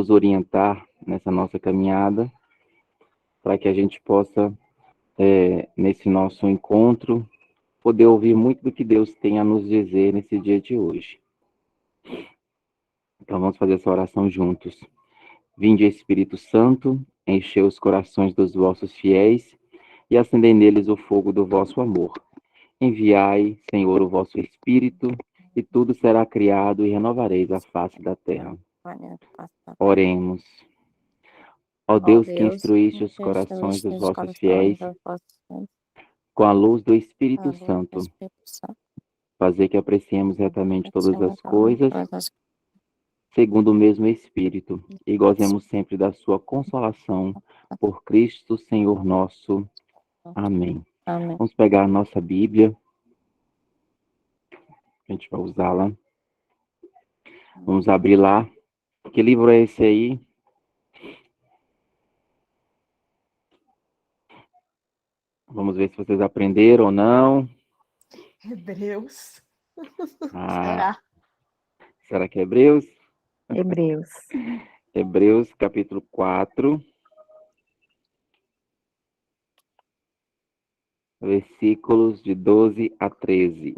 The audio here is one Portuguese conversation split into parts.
nos orientar nessa nossa caminhada, para que a gente possa, nesse nosso encontro, poder ouvir muito do que Deus tem a nos dizer nesse dia de hoje. Então vamos fazer essa oração juntos. Vinde, Espírito Santo, enchei os corações dos vossos fiéis e acendei neles o fogo do vosso amor. Enviai, Senhor, o vosso Espírito, e tudo será criado e renovareis a face da terra. Oremos. Ó Deus, que instruíste os corações dos vossos fiéis com a luz do Espírito Santo, fazer que apreciemos retamente todas as coisas, segundo o mesmo Espírito, e gozemos sempre da sua consolação, por Cristo, Senhor nosso. Amém. Amém. Vamos pegar a nossa Bíblia, a gente vai usá-la. Vamos abrir lá. Que livro é esse aí? Vamos ver se vocês aprenderam ou não. Hebreus. Ah, será que é Hebreus? Hebreus. Hebreus, capítulo 4, versículos de 12 a 13.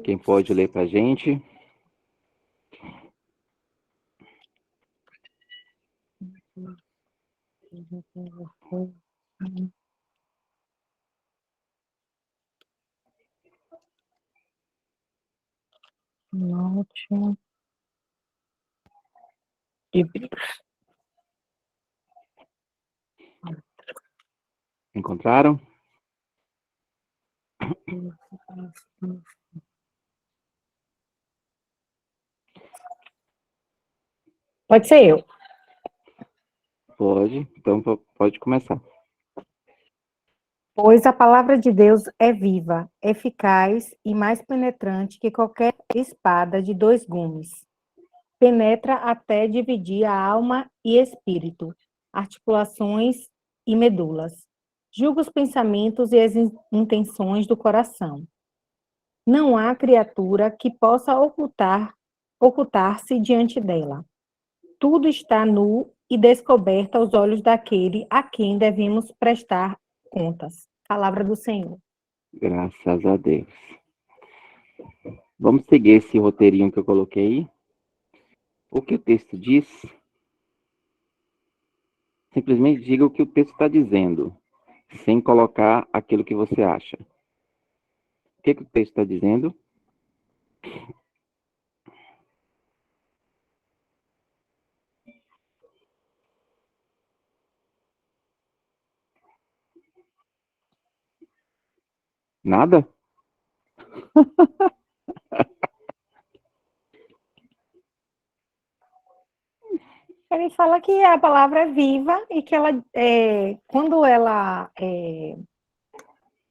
Quem pode ler para a gente? Note. Hebreus. Encontraram? Pode ser eu. Pode, então pode começar. Pois a palavra de Deus é viva, eficaz e mais penetrante que qualquer espada de 2 gumes. Penetra até dividir a alma e espírito, articulações e medulas. Julga os pensamentos e as intenções do coração. Não há criatura que possa ocultar-se diante dela. Tudo está nu e descoberto aos olhos daquele a quem devemos prestar contas. Palavra do Senhor. Graças a Deus. Vamos seguir esse roteirinho que eu coloquei aí. O que o texto diz? Simplesmente diga o que o texto está dizendo, sem colocar aquilo que você acha. O que o texto está dizendo? Nada? Ele fala que a palavra é viva e que ela, quando ela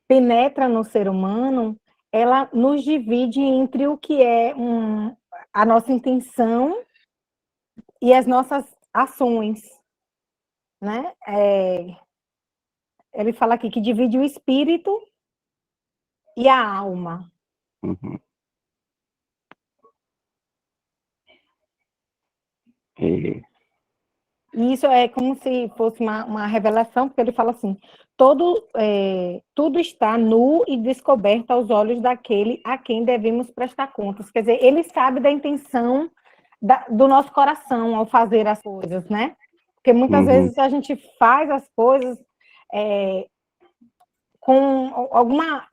penetra no ser humano, ela nos divide entre o que é a nossa intenção e as nossas ações, né? Ele fala aqui que divide o espírito e a alma. Uhum. E isso é como se fosse uma revelação, porque ele fala assim, tudo está nu e descoberto aos olhos daquele a quem devemos prestar contas. Quer dizer, ele sabe da intenção do nosso coração ao fazer as coisas, né? Porque muitas vezes a gente faz as coisas com alguma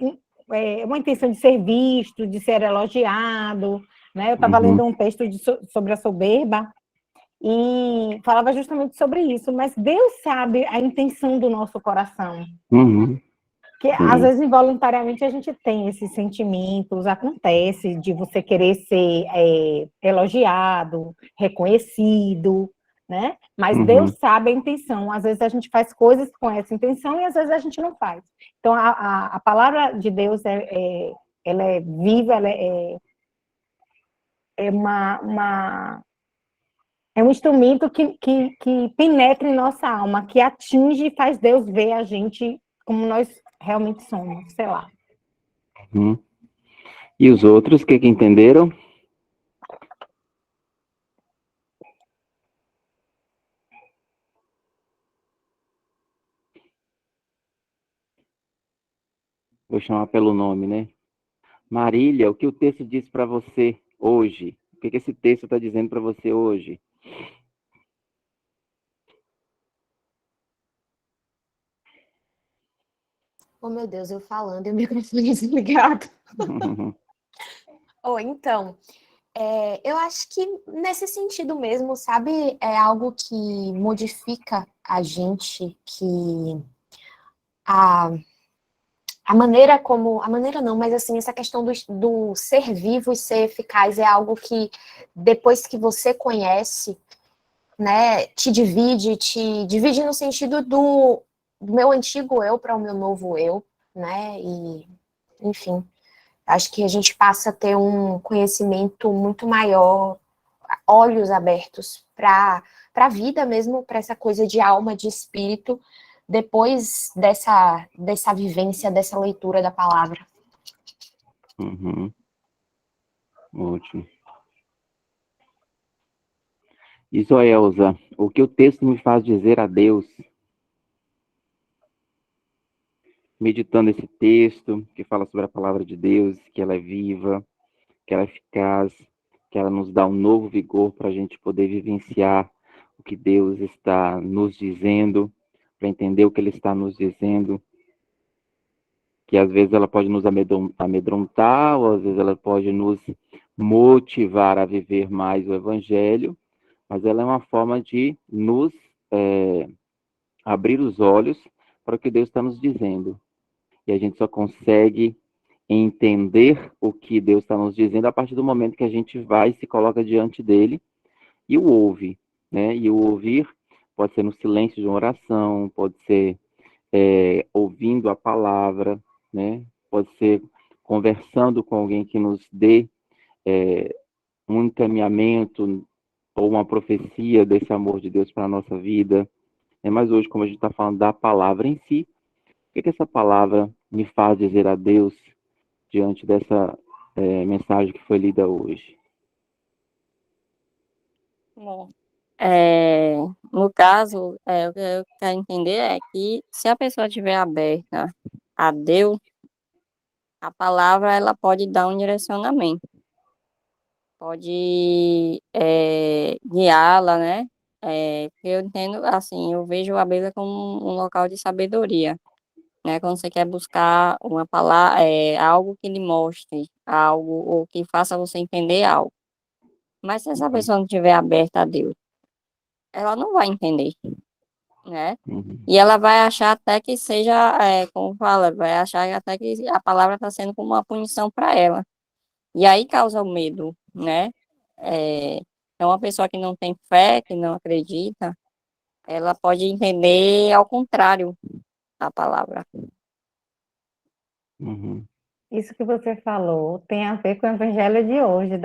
uma intenção de ser visto, de ser elogiado, né? Eu estava lendo um texto sobre a soberba, e falava justamente sobre isso, mas Deus sabe a intenção do nosso coração. Que às vezes involuntariamente a gente tem esses sentimentos, acontece de você querer ser elogiado, reconhecido, né? Mas Deus sabe a intenção. Às vezes a gente faz coisas com essa intenção e às vezes a gente não faz. Então a palavra de Deus ela é viva, ela é um instrumento que penetra em nossa alma, que atinge e faz Deus ver a gente como nós realmente somos, sei lá. E os outros, o que entenderam? Vou chamar pelo nome, né? Marília, o que o texto diz para você hoje? O que esse texto está dizendo para você hoje? Oh, meu Deus, eu falando e o microfone desligado. Então, eu acho que nesse sentido mesmo, sabe? É algo que modifica a gente, que a, a maneira como... A maneira não, mas assim, essa questão do ser vivo e ser eficaz é algo que, depois que você conhece, né, te divide no sentido do meu antigo eu para o meu novo eu, né? E, enfim, acho que a gente passa a ter um conhecimento muito maior, olhos abertos para a vida mesmo, para essa coisa de alma, de espírito, depois dessa vivência, dessa leitura da palavra. Uhum. Ótimo. Isso, Elza, o que o texto me faz dizer a Deus, meditando esse texto, que fala sobre a palavra de Deus, que ela é viva, que ela é eficaz, que ela nos dá um novo vigor para a gente poder vivenciar o que Deus está nos dizendo, para entender o que Ele está nos dizendo, que às vezes ela pode nos amedrontar, ou às vezes ela pode nos motivar a viver mais o Evangelho, mas ela é uma forma de nos abrir os olhos para o que Deus está nos dizendo. E a gente só consegue entender o que Deus está nos dizendo a partir do momento que a gente vai e se coloca diante dele e o ouve, né? E o ouvir pode ser no silêncio de uma oração, pode ser ouvindo a palavra, né? Pode ser conversando com alguém que nos dê um encaminhamento ou uma profecia desse amor de Deus para a nossa vida. Mas hoje, como a gente está falando da palavra em si, o que essa palavra me faz dizer a Deus diante dessa mensagem que foi lida hoje? Bom, no caso, o que eu quero entender é que se a pessoa estiver aberta a Deus, a palavra ela pode dar um direcionamento, pode guiá-la, né? Porque eu entendo, assim, eu vejo a Bíblia como um local de sabedoria, né? Quando você quer buscar uma palavra, algo que lhe mostre algo ou que faça você entender algo. Mas se essa pessoa não estiver aberta a Deus, ela não vai entender, né? Uhum. E ela vai achar até que seja, como fala, vai achar até que a palavra está sendo como uma punição para ela. E aí causa o medo, né? É uma pessoa que não tem fé, que não acredita, ela pode entender ao contrário a palavra. Uhum. Isso que você falou tem a ver com o evangelho de hoje,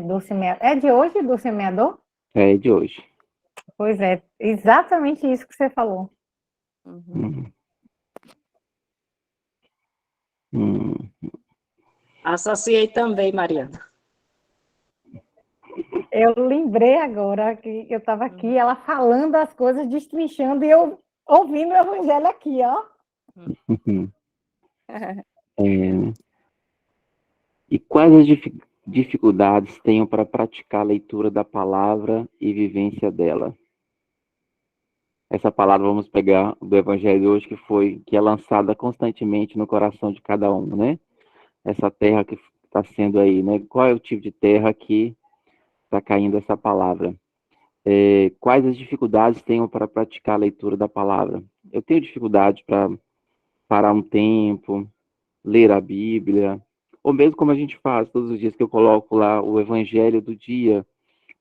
do semeador. É de hoje, do semeador? É de hoje. Pois é, exatamente isso que você falou. Uhum. Uhum. Associei também, Mariana. Eu lembrei agora que eu estava aqui, ela falando as coisas, destrinchando, e eu ouvindo o evangelho aqui, ó. Uhum. E quais as dificuldades tenho para praticar a leitura da palavra e vivência dela? Essa palavra vamos pegar do Evangelho de hoje, que é lançada constantemente no coração de cada um, né? Essa terra que está sendo aí, né? Qual é o tipo de terra que está caindo essa palavra? Quais as dificuldades tenho para praticar a leitura da palavra? Eu tenho dificuldade para parar um tempo, ler a Bíblia, ou mesmo como a gente faz todos os dias que eu coloco lá o Evangelho do dia,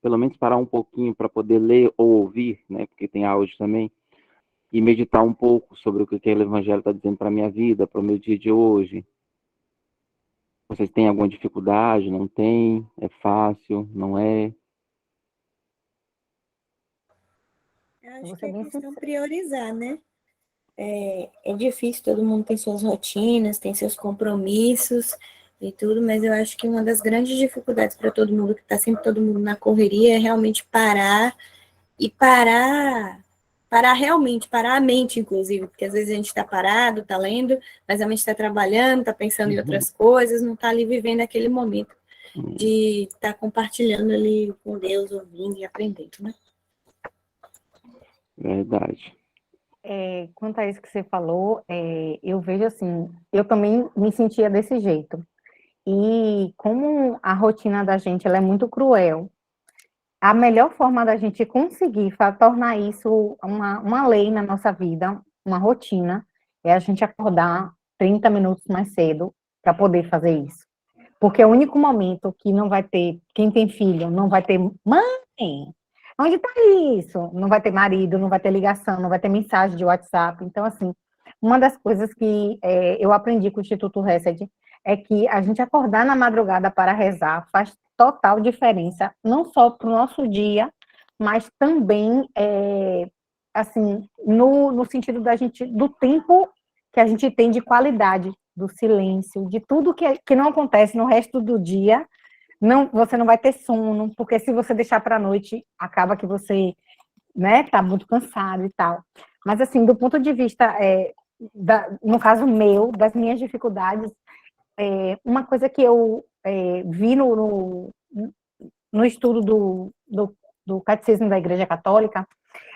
pelo menos parar um pouquinho para poder ler ou ouvir, né? Porque tem áudio também, e meditar um pouco sobre o que aquele Evangelho está dizendo para a minha vida, para o meu dia de hoje. Vocês têm alguma dificuldade? Não tem? É fácil? Não é? Eu Eu acho vou que ser é bem questão sincera. priorizar, né? É difícil, todo mundo tem suas rotinas, tem seus compromissos, e tudo, mas eu acho que uma das grandes dificuldades para todo mundo, que está sempre todo mundo na correria, é realmente parar e parar realmente, parar a mente, inclusive, porque às vezes a gente está parado, está lendo, mas a mente está trabalhando, está pensando em outras coisas, não está ali vivendo aquele momento de estar compartilhando ali com Deus, ouvindo e aprendendo, né? Verdade. Quanto a isso que você falou, eu vejo assim, eu também me sentia desse jeito. E como a rotina da gente ela é muito cruel, a melhor forma da gente conseguir tornar isso uma lei na nossa vida, uma rotina, é a gente acordar 30 minutos mais cedo para poder fazer isso. Porque é o único momento que não vai ter, quem tem filho, não vai ter mãe. Onde está isso? Não vai ter marido, não vai ter ligação, não vai ter mensagem de WhatsApp. Então, assim, uma das coisas que eu aprendi com o Instituto Hesed é que a gente acordar na madrugada para rezar faz total diferença, não só para o nosso dia, mas também, assim, no sentido da gente, do tempo que a gente tem de qualidade, do silêncio, de tudo que não acontece no resto do dia. Não, você não vai ter sono, porque se você deixar para a noite, acaba que você, né, tá muito cansado e tal. Mas, assim, do ponto de vista, no caso meu, das minhas dificuldades, uma coisa que eu vi no estudo do Catecismo da Igreja Católica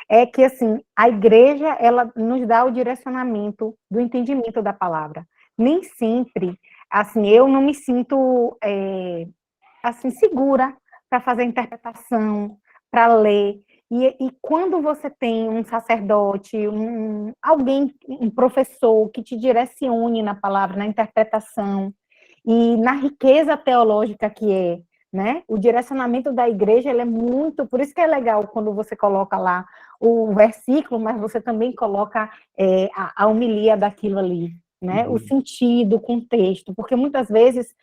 é que, assim, a igreja, ela nos dá o direcionamento do entendimento da palavra. Nem sempre, assim, eu não me sinto, assim, segura para fazer a interpretação, para ler. E quando você tem um sacerdote, alguém, um professor que te direcione na palavra, na interpretação, e na riqueza teológica que é, né? O direcionamento da igreja, ele é muito, por isso que é legal quando você coloca lá o versículo, mas você também coloca a homilia daquilo ali, né? O sentido, o contexto, porque muitas vezes,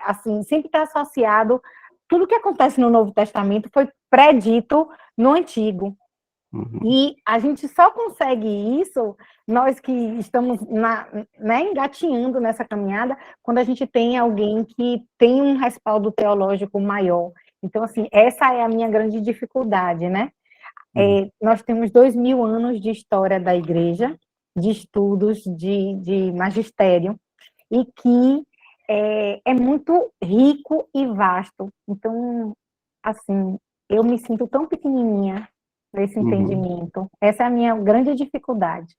assim, sempre está associado, tudo que acontece no Novo Testamento foi predito no Antigo. E a gente só consegue isso, nós que estamos né, engatinhando nessa caminhada, quando a gente tem alguém que tem um respaldo teológico maior. Então, assim, essa é a minha grande dificuldade, né? Nós temos 2000 anos de história da igreja, de estudos, de magistério, e que é muito rico e vasto. Então, assim, eu me sinto tão pequenininha nesse entendimento. Essa é a minha grande dificuldade.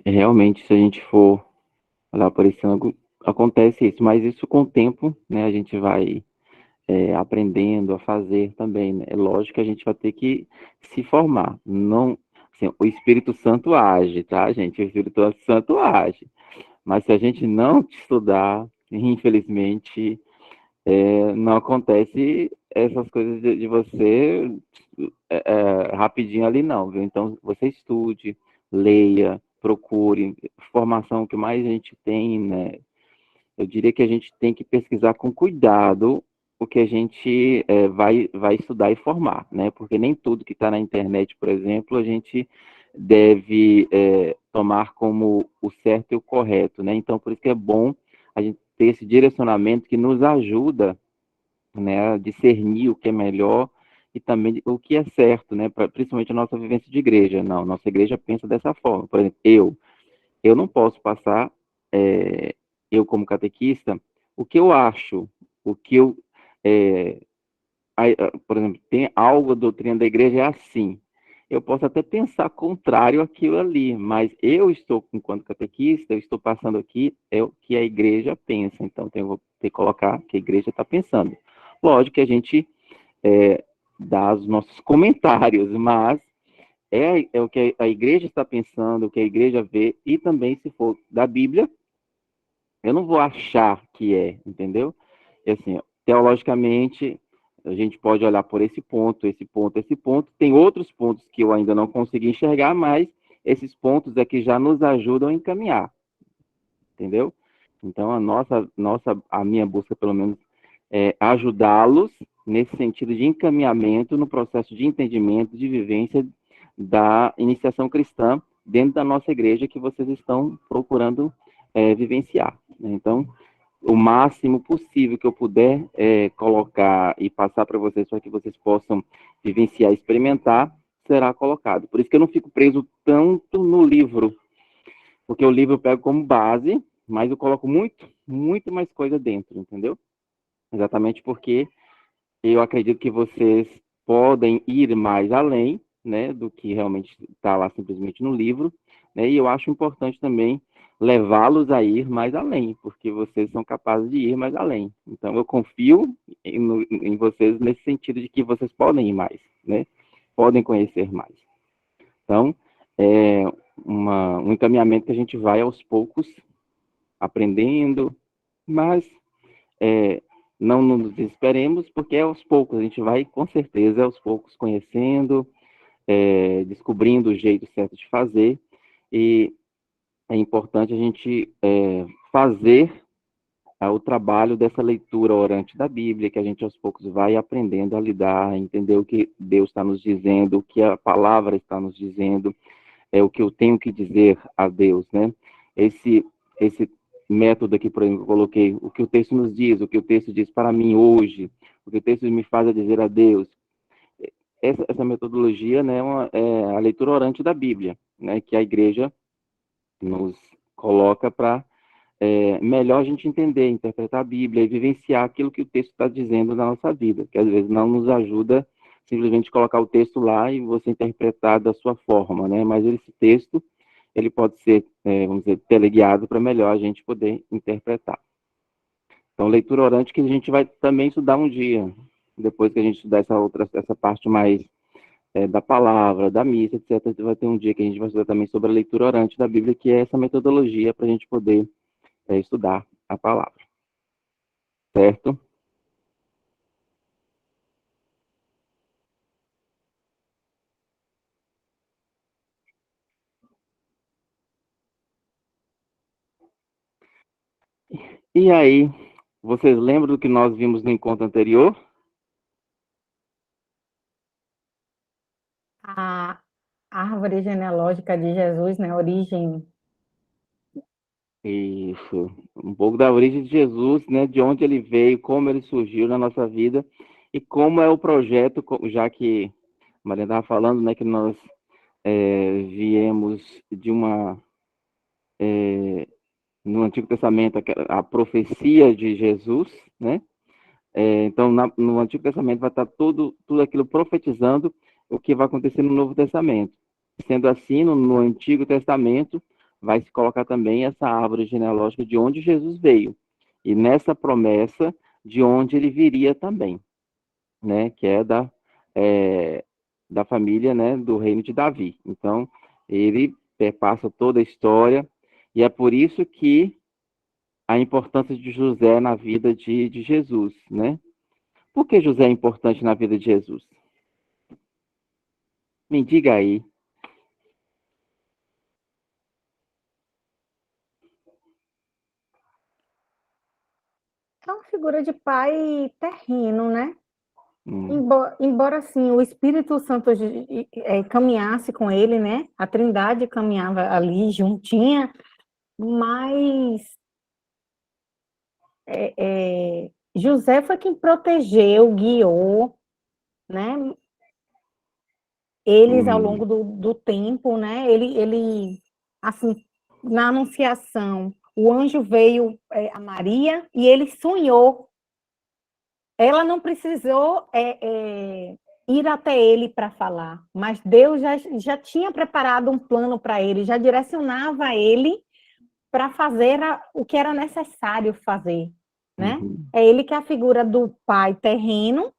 Realmente, se a gente for olhar por esse ângulo, acontece isso, mas isso com o tempo, né, a gente vai aprendendo a fazer também, né? É lógico que a gente vai ter que se formar, não, assim, o Espírito Santo age, tá, gente? O Espírito Santo age, mas se a gente não estudar, infelizmente, não acontece essas coisas de você rapidinho ali não, viu? Então, você estude, leia, procure, formação que mais a gente tem, né? Eu diria que a gente tem que pesquisar com cuidado o que a gente vai estudar e formar, né? Porque nem tudo que está na internet, por exemplo, a gente deve tomar como o certo e o correto, né? Então, por isso que é bom a gente ter esse direcionamento que nos ajuda, né, a discernir o que é melhor e também o que é certo, né? Principalmente a nossa vivência de igreja. Não, nossa igreja pensa dessa forma. Por exemplo, eu não posso passar, eu como catequista, o que eu acho, o que eu, por exemplo, tem algo, a doutrina da igreja é assim. Eu posso até pensar contrário àquilo ali, mas eu estou, enquanto catequista, eu estou passando aqui o que a igreja pensa. Então, eu vou ter que colocar o que a igreja está pensando. Lógico que a gente dá os nossos comentários, mas é o que a igreja está pensando, o que a igreja vê, e também, se for da Bíblia, eu não vou achar que entendeu? E assim, teologicamente, a gente pode olhar por esse ponto, esse ponto, esse ponto. Tem outros pontos que eu ainda não consegui enxergar, mas esses pontos é que já nos ajudam a encaminhar, entendeu? Então, a minha busca, pelo menos, é ajudá-los nesse sentido de encaminhamento no processo de entendimento, de vivência da iniciação cristã dentro da nossa igreja que vocês estão procurando vivenciar, né? Então, o máximo possível que eu puder colocar e passar para vocês, para que vocês possam vivenciar, experimentar, será colocado. Por isso que eu não fico preso tanto no livro, porque o livro eu pego como base, mas eu coloco muito mais coisa dentro, entendeu? Exatamente porque eu acredito que vocês podem ir mais além, né, do que realmente está lá simplesmente no livro, né, e eu acho importante também levá-los a ir mais além, porque vocês são capazes de ir mais além. Então, eu confio em vocês nesse sentido de que vocês podem ir mais, né, podem conhecer mais. Então, é um encaminhamento que a gente vai aos poucos aprendendo, mas não nos desesperemos, porque é aos poucos, a gente vai, com certeza, aos poucos conhecendo, descobrindo o jeito certo de fazer, e é importante a gente fazer o trabalho dessa leitura orante da Bíblia, que a gente aos poucos vai aprendendo a lidar, a entender o que Deus está nos dizendo, o que a palavra está nos dizendo, o que eu tenho que dizer a Deus, né? Esse método aqui, por exemplo, eu coloquei o que o texto nos diz, o que o texto diz para mim hoje, o que o texto me faz a dizer a Deus. Essa metodologia, né, é a leitura orante da Bíblia, né, que a igreja nos coloca para melhor a gente entender, interpretar a Bíblia e vivenciar aquilo que o texto está dizendo na nossa vida, que às vezes não nos ajuda simplesmente colocar o texto lá e você interpretar da sua forma, né? Mas esse texto, ele pode ser, vamos dizer, teleguiado para melhor a gente poder interpretar. Então, leitura orante que a gente vai também estudar um dia, depois que a gente estudar essa parte mais da palavra, da missa, etc., vai ter um dia que a gente vai estudar também sobre a leitura orante da Bíblia, que é essa metodologia para a gente poder estudar a palavra. Certo? E aí, vocês lembram do que nós vimos no encontro anterior? A árvore genealógica de Jesus, né? Origem. Isso. Um pouco da origem de Jesus, né? De onde ele veio, como ele surgiu na nossa vida e como é o projeto, já que a Maria estava falando, né? Que nós viemos de no Antigo Testamento, a profecia de Jesus, né? Então, no Antigo Testamento vai estar tudo aquilo profetizando o que vai acontecer no Novo Testamento. Sendo assim, no Antigo Testamento, vai se colocar também essa árvore genealógica de onde Jesus veio. E nessa promessa, de onde ele viria também, né? Que é da família, né? Do reino de Davi. Então, ele perpassa toda a história, e é por isso que a importância de José na vida de Jesus, né? Por que José é importante na vida de Jesus? Me diga aí. É uma figura de pai terreno, né? Embora assim, o Espírito Santo caminhasse com ele, né? A Trindade caminhava ali juntinha, mas José foi quem protegeu, guiou, né? Eles ao longo do tempo, né? Ele assim, na Anunciação, o anjo veio a Maria e ele sonhou. Ela não precisou ir até ele para falar, mas Deus já tinha preparado um plano para ele, já direcionava ele para fazer o que era necessário fazer, né? É ele que é a figura do pai terreno,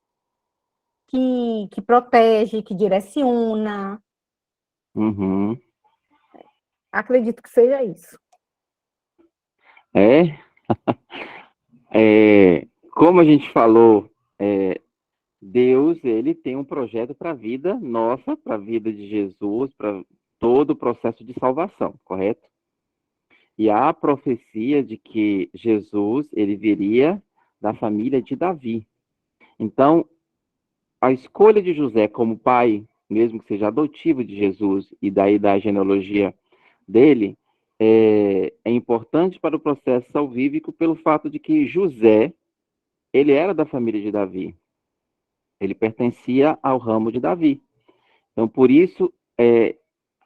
que protege, que direciona. Acredito que seja isso. Como a gente falou, Deus, ele tem um projeto para a vida nossa, para a vida de Jesus, para todo o processo de salvação, correto? E há a profecia de que Jesus, ele viria da família de Davi. Então, a escolha de José como pai, mesmo que seja adotivo de Jesus, e daí da genealogia dele, é importante para o processo salvífico pelo fato de que José, ele era da família de Davi. Ele pertencia ao ramo de Davi. Então, por isso,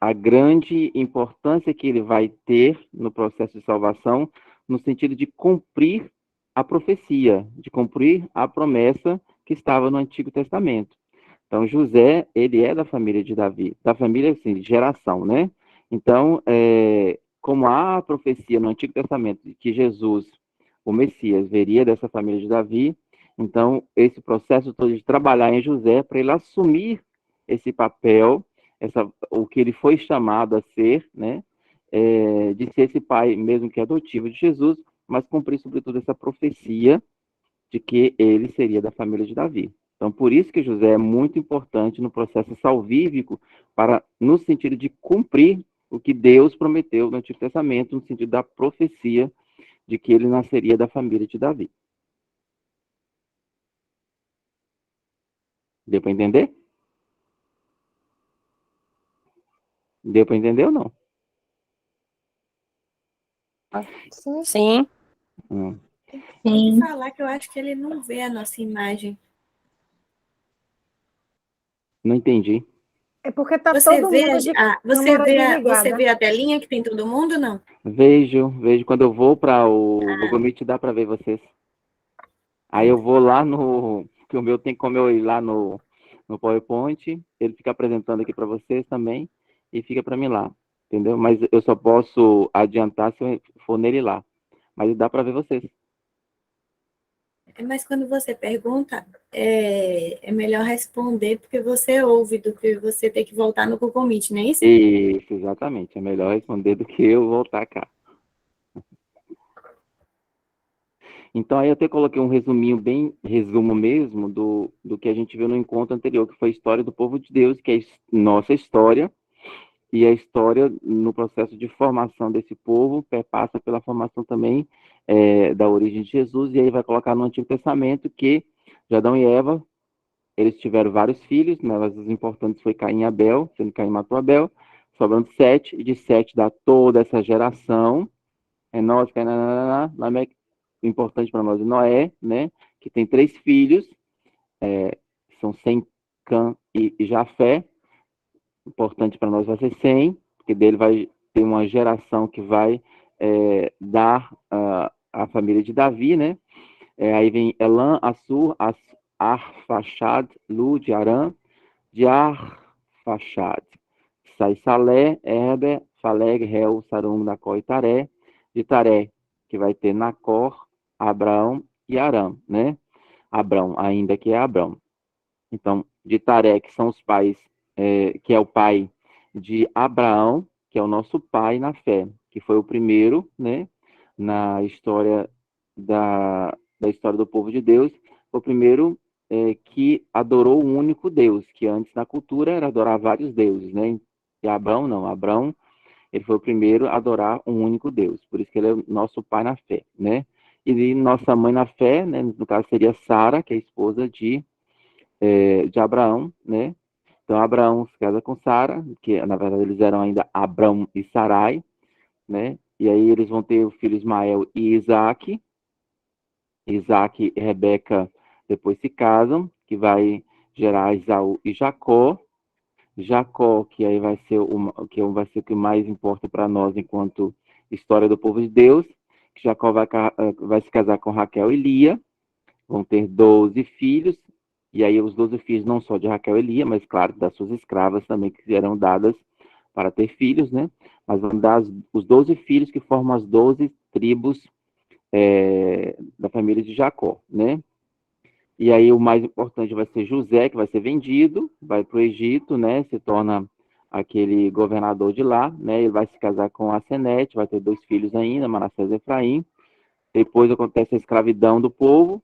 a grande importância que ele vai ter no processo de salvação, no sentido de cumprir a profecia, de cumprir a promessa que estava no Antigo Testamento. Então, José, ele é da família de Davi, da família, assim, de geração, né? Então, como há a profecia no Antigo Testamento de que Jesus, o Messias, veria dessa família de Davi, então, esse processo todo de trabalhar em José, para ele assumir esse papel, o que ele foi chamado a ser, né? De ser esse pai, mesmo que adotivo de Jesus, mas cumprir, sobretudo, essa profecia de que ele seria da família de Davi. Então, por isso que José é muito importante no processo salvífico, no sentido de cumprir o que Deus prometeu no Antigo Testamento, no sentido da profecia de que ele nasceria da família de Davi. Deu para entender? Deu para entender ou não? Sim. Sim. Tem que falar que eu acho que ele não vê a nossa imagem. Não entendi. É porque tá Você todo vê, mundo de você câmera vê, desligada. você vê a telinha que tem todo mundo, não? Vejo. Quando eu vou para o Google Meet, dá para ver vocês. Aí eu vou lá que o meu tem como eu ir lá no PowerPoint, ele fica apresentando aqui para vocês também, e fica para mim lá, entendeu? Mas eu só posso adiantar se eu for nele lá. Mas dá para ver vocês. Mas quando você pergunta, é melhor responder porque você ouve do que você ter que voltar no Google Meet, não é isso? Isso, exatamente. É melhor responder do que eu voltar cá. Então, aí eu até coloquei um resuminho, bem resumo mesmo, do que a gente viu no encontro anterior, que foi a história do povo de Deus, que é nossa história, e a história no processo de formação desse povo perpassa pela formação também da origem de Jesus, e aí vai colocar no Antigo Testamento que Adão e Eva, eles tiveram vários filhos, né, mas os importantes foi Caim e Abel, sendo Caim matou Abel, sobrando 7, e de 7 dá toda essa geração, Enós, Lameque, o importante para nós é Noé, né, que tem 3 filhos, são Sem, Cã e Jafé. Importante para nós vai ser Sem, porque dele vai ter uma geração que vai dar a família de Davi, né? Aí vem Elan, Assur, Arfaxad, Lud, Aram, de Arfaxad. Sai Salé, Heber, Faleg, Reu, Sarum, Nacó e Taré. De Taré, que vai ter Nacor, Abraão e Aram, né? Abrão, ainda que é Abrão. Então, de Taré, que são os pais, que é o pai de Abraão, que é o nosso pai na fé, que foi o primeiro, né, na história da história do povo de Deus, foi o primeiro que adorou o único Deus, que antes na cultura era adorar vários deuses, né? E Abraão não, Abraão, ele foi o primeiro a adorar um único Deus, por isso que ele é o nosso pai na fé, né? E nossa mãe na fé, né, no caso seria Sara, que é a esposa de Abraão, né? Então, Abraão se casa com Sara, que na verdade eles eram ainda Abrão e Sarai, né? E aí eles vão ter o filho Ismael e Isaac. Isaac e Rebeca depois se casam, que vai gerar Esaú e Jacó. Jacó, que aí vai ser o que mais importa para nós enquanto história do povo de Deus, que Jacó vai se casar com Raquel e Lia, vão ter 12 filhos, e aí os 12 filhos não só de Raquel e Lia, mas claro, das suas escravas também que serão dadas para ter filhos, né? Mas vão dar os 12 filhos que formam as 12 tribos da família de Jacó, né? E aí o mais importante vai ser José, que vai ser vendido, vai para o Egito, né? Se torna aquele governador de lá, né? Ele vai se casar com Asenete, vai ter 2 filhos ainda, Manassés e Efraim. Depois acontece a escravidão do povo,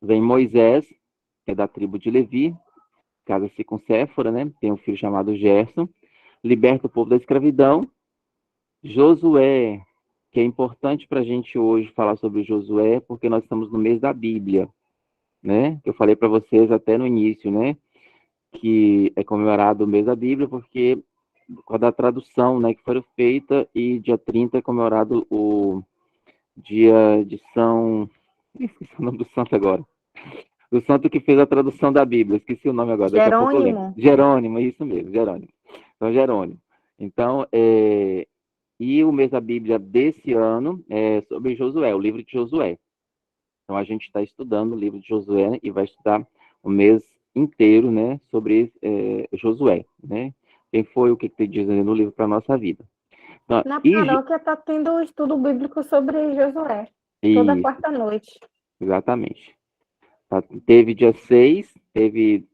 vem Moisés, que é da tribo de Levi, casa-se com Séfora, né? Tem um filho chamado Gerson, liberta o povo da escravidão. Josué, que é importante para a gente hoje falar sobre Josué, porque nós estamos no mês da Bíblia, né? Eu falei para vocês até no início, né? Que é comemorado o mês da Bíblia, porque da tradução, né, que foi feita, e dia 30 é comemorado o dia de São... Esqueci o nome do santo agora. Do santo que fez a tradução da Bíblia, esqueci o nome agora, daqui a pouco eu lembro. Jerônimo. Jerônimo, isso mesmo, Jerônimo. Então, Jerônimo. Então, e o mês da Bíblia desse ano é sobre Josué, o livro de Josué. Então, a gente está estudando o livro de Josué e vai estudar o mês inteiro, né, sobre Josué, né? Quem foi, o que tem dizendo no livro para a nossa vida. Então, Na paróquia está tendo um estudo bíblico sobre Josué, toda quarta noite. Exatamente. Teve dia 6, teve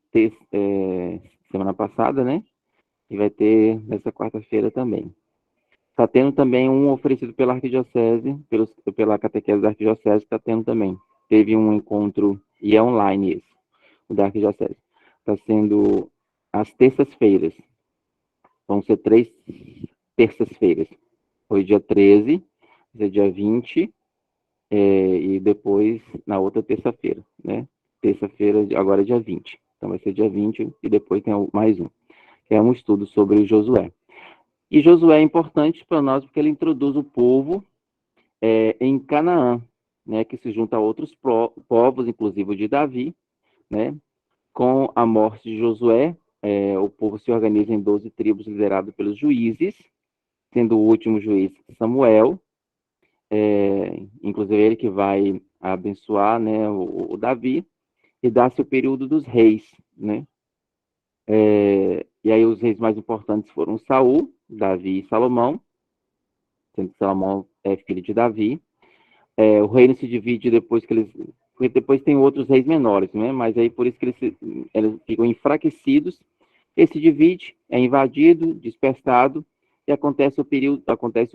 semana passada, né? E vai ter nessa quarta-feira também. Está tendo também um oferecido pela Arquidiocese, pela catequese da Arquidiocese, está tendo também. Teve um encontro, e é online esse, o da Arquidiocese. Está sendo às terças-feiras. Vão ser 3 terças-feiras. Foi dia 13, dia 20, e depois na outra terça-feira, né? Terça-feira, agora é dia 20. Então vai ser dia 20 e depois tem mais um, que é um estudo sobre Josué. E Josué é importante para nós porque ele introduz o povo em Canaã, né? Que se junta a outros povos, inclusive o de Davi, né? Com a morte de Josué, o povo se organiza em 12 tribos liderado pelos juízes, sendo o último juiz Samuel, inclusive ele que vai abençoar, né, o Davi, e dá-se o período dos reis, né? E aí os reis mais importantes foram Saul, Davi e Salomão, sendo que Salomão é filho de Davi. O reino se divide depois que eles... Porque depois tem outros reis menores, né? Mas aí por isso que eles ficam enfraquecidos, ele se divide, é invadido, dispersado, e acontece o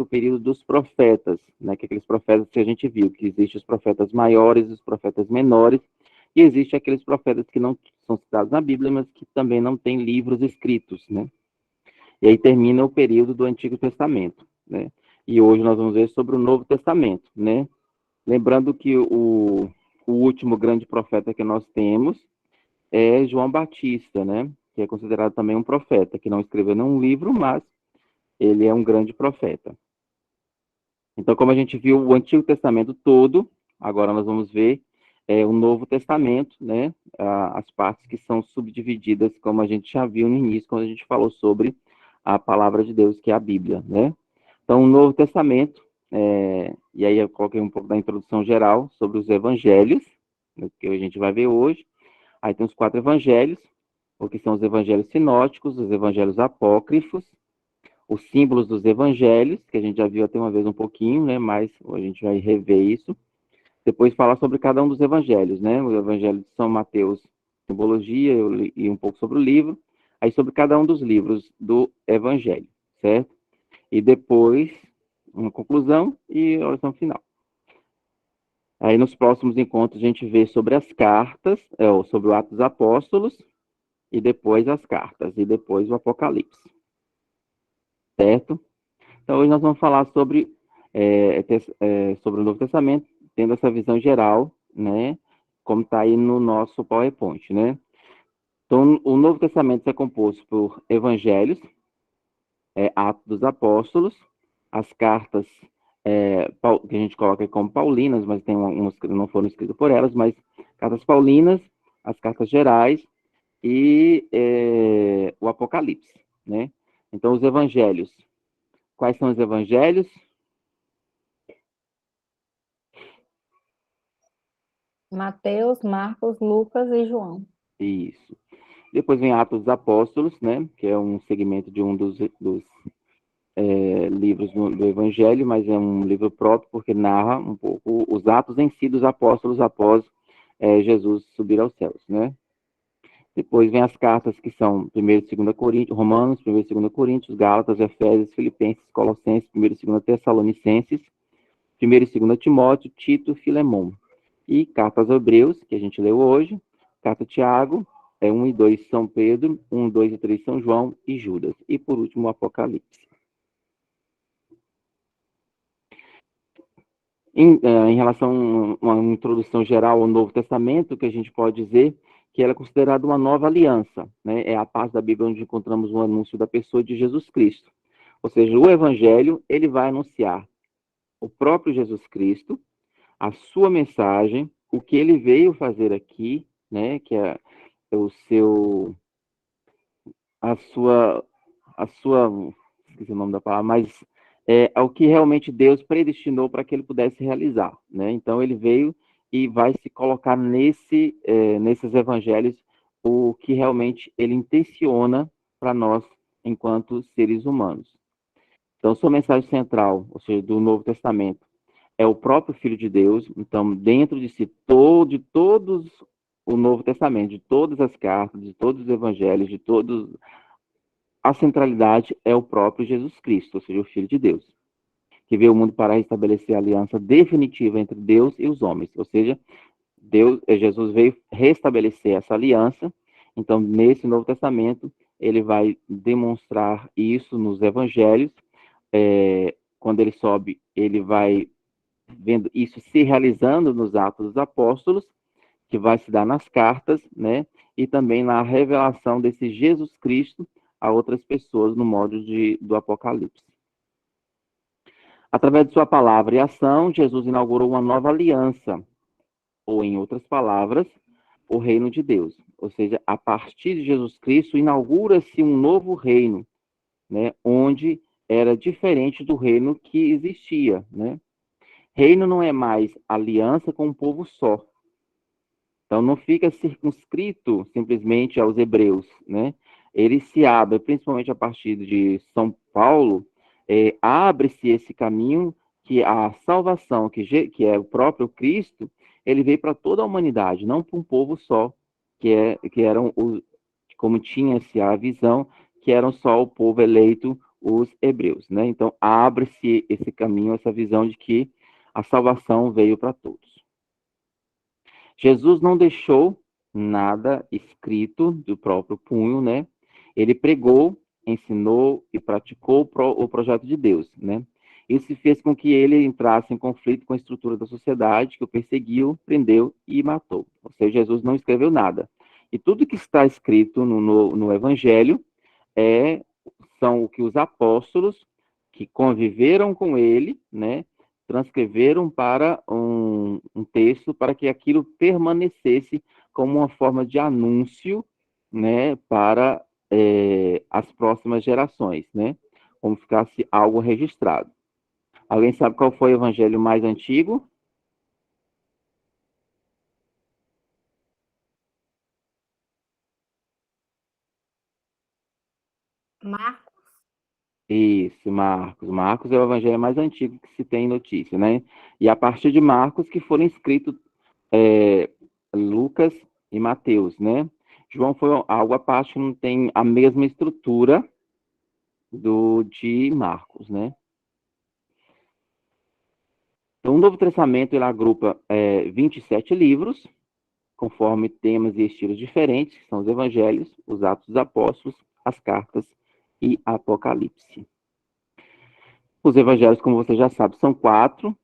período dos profetas, né? Que é aqueles profetas que a gente viu, que existem os profetas maiores, os profetas menores, e existem aqueles profetas que não são citados na Bíblia, mas que também não têm livros escritos, né? E aí termina o período do Antigo Testamento, né? E hoje nós vamos ver sobre o Novo Testamento, né? Lembrando que o último grande profeta que nós temos é João Batista, né? Que é considerado também um profeta, que não escreveu nenhum livro, mas ele é um grande profeta. Então, como a gente viu o Antigo Testamento todo, agora nós vamos ver o Novo Testamento, né? As partes que são subdivididas, como a gente já viu no início, quando a gente falou sobre a palavra de Deus, que é a Bíblia, né? Então, o Novo Testamento, e aí eu coloquei um pouco da introdução geral sobre os evangelhos, né, que a gente vai ver hoje. Aí tem os 4 evangelhos, que são os evangelhos sinóticos, os evangelhos apócrifos, os símbolos dos evangelhos, que a gente já viu até uma vez um pouquinho, né, mas a gente vai rever isso. Depois falar sobre cada um dos evangelhos, né, o evangelho de São Mateus, simbologia, e um pouco sobre o livro, aí sobre cada um dos livros do evangelho, certo? E depois, uma conclusão e a oração final. Aí nos próximos encontros a gente vê sobre as cartas, sobre o Atos dos Apóstolos, e depois as cartas, e depois o Apocalipse. Certo? Então hoje nós vamos falar sobre o Novo Testamento, tendo essa visão geral, né? Como está aí no nosso PowerPoint, né? Então o Novo Testamento é composto por evangelhos, Atos dos Apóstolos, as cartas que a gente coloca como paulinas, mas tem umas que não foram escritas por elas, mas cartas paulinas, as cartas gerais e o Apocalipse, né? Então, os evangelhos. Quais são os evangelhos? Mateus, Marcos, Lucas e João. Isso. Depois vem Atos dos Apóstolos, né? Que é um segmento de um dos livros do Evangelho, mas é um livro próprio porque narra um pouco os atos em si dos apóstolos após Jesus subir aos céus, né? Depois vem as cartas que são 1 e 2 Coríntios, Romanos, 1 e 2 Coríntios, Gálatas, Efésios, Filipenses, Colossenses, 1 e 2 Tessalonicenses, 1 e 2 Timóteo, Tito, Filemão. E cartas aos Hebreus, que a gente leu hoje, carta Tiago, 1 e 2 São Pedro, 1, 2 e 3 São João e Judas. E por último o Apocalipse. Em relação a uma introdução geral ao Novo Testamento, que a gente pode dizer que ela é considerada uma nova aliança, né? É a parte da Bíblia onde encontramos um anúncio da pessoa de Jesus Cristo. Ou seja, o Evangelho, ele vai anunciar o próprio Jesus Cristo, a sua mensagem, o que ele veio fazer aqui, né? Que é o seu, a sua, esqueci o nome da palavra, mas é o que realmente Deus predestinou para que ele pudesse realizar, né? Então ele veio e vai se colocar nesses evangelhos o que realmente ele intenciona para nós enquanto seres humanos. Então sua mensagem central, ou seja, do Novo Testamento, é o próprio Filho de Deus. Então dentro de si de todos o Novo Testamento, de todas as cartas, de todos os evangelhos, de todos a centralidade é o próprio Jesus Cristo, ou seja, o Filho de Deus, que veio ao mundo para estabelecer a aliança definitiva entre Deus e os homens, ou seja, Jesus veio restabelecer essa aliança. Então, nesse Novo Testamento, ele vai demonstrar isso nos evangelhos. Quando ele sobe, ele vai vendo isso se realizando nos Atos dos Apóstolos, que vai se dar nas cartas, né? E também na revelação desse Jesus Cristo a outras pessoas no modo do Apocalipse. Através de sua palavra e ação, Jesus inaugurou uma nova aliança, ou em outras palavras, o reino de Deus. Ou seja, a partir de Jesus Cristo, inaugura-se um novo reino, né? Onde era diferente do reino que existia, né? Reino não é mais aliança com um povo só. Então, não fica circunscrito simplesmente aos hebreus, né? Ele se abre, principalmente a partir de São Paulo, abre-se esse caminho que a salvação, que é o próprio Cristo, ele veio para toda a humanidade, não para um povo só, que eram como tinha-se a visão, que eram só o povo eleito, os hebreus, né? Então, abre-se esse caminho, essa visão de que a salvação veio para todos. Jesus não deixou nada escrito do próprio punho, né? Ele pregou, ensinou e praticou o projeto de Deus, né? Isso fez com que ele entrasse em conflito com a estrutura da sociedade, que o perseguiu, prendeu e matou. Ou seja, Jesus não escreveu nada. E tudo que está escrito no Evangelho são o que os apóstolos que conviveram com ele, né? Transcreveram para um texto para que aquilo permanecesse como uma forma de anúncio, né, para as próximas gerações, né, como ficasse algo registrado. Alguém sabe qual foi o evangelho mais antigo? Marcos. Isso, Marcos. Marcos é o evangelho mais antigo que se tem notícia, né? E a partir de Marcos que foram escritos Lucas e Mateus, né? João foi algo à parte, não tem a mesma estrutura de Marcos, né? Então, o Novo Testamento, ele agrupa 27 livros, conforme temas e estilos diferentes, que são os evangelhos, os Atos dos Apóstolos, as cartas e Apocalipse. Os evangelhos, como você já sabe, são 4,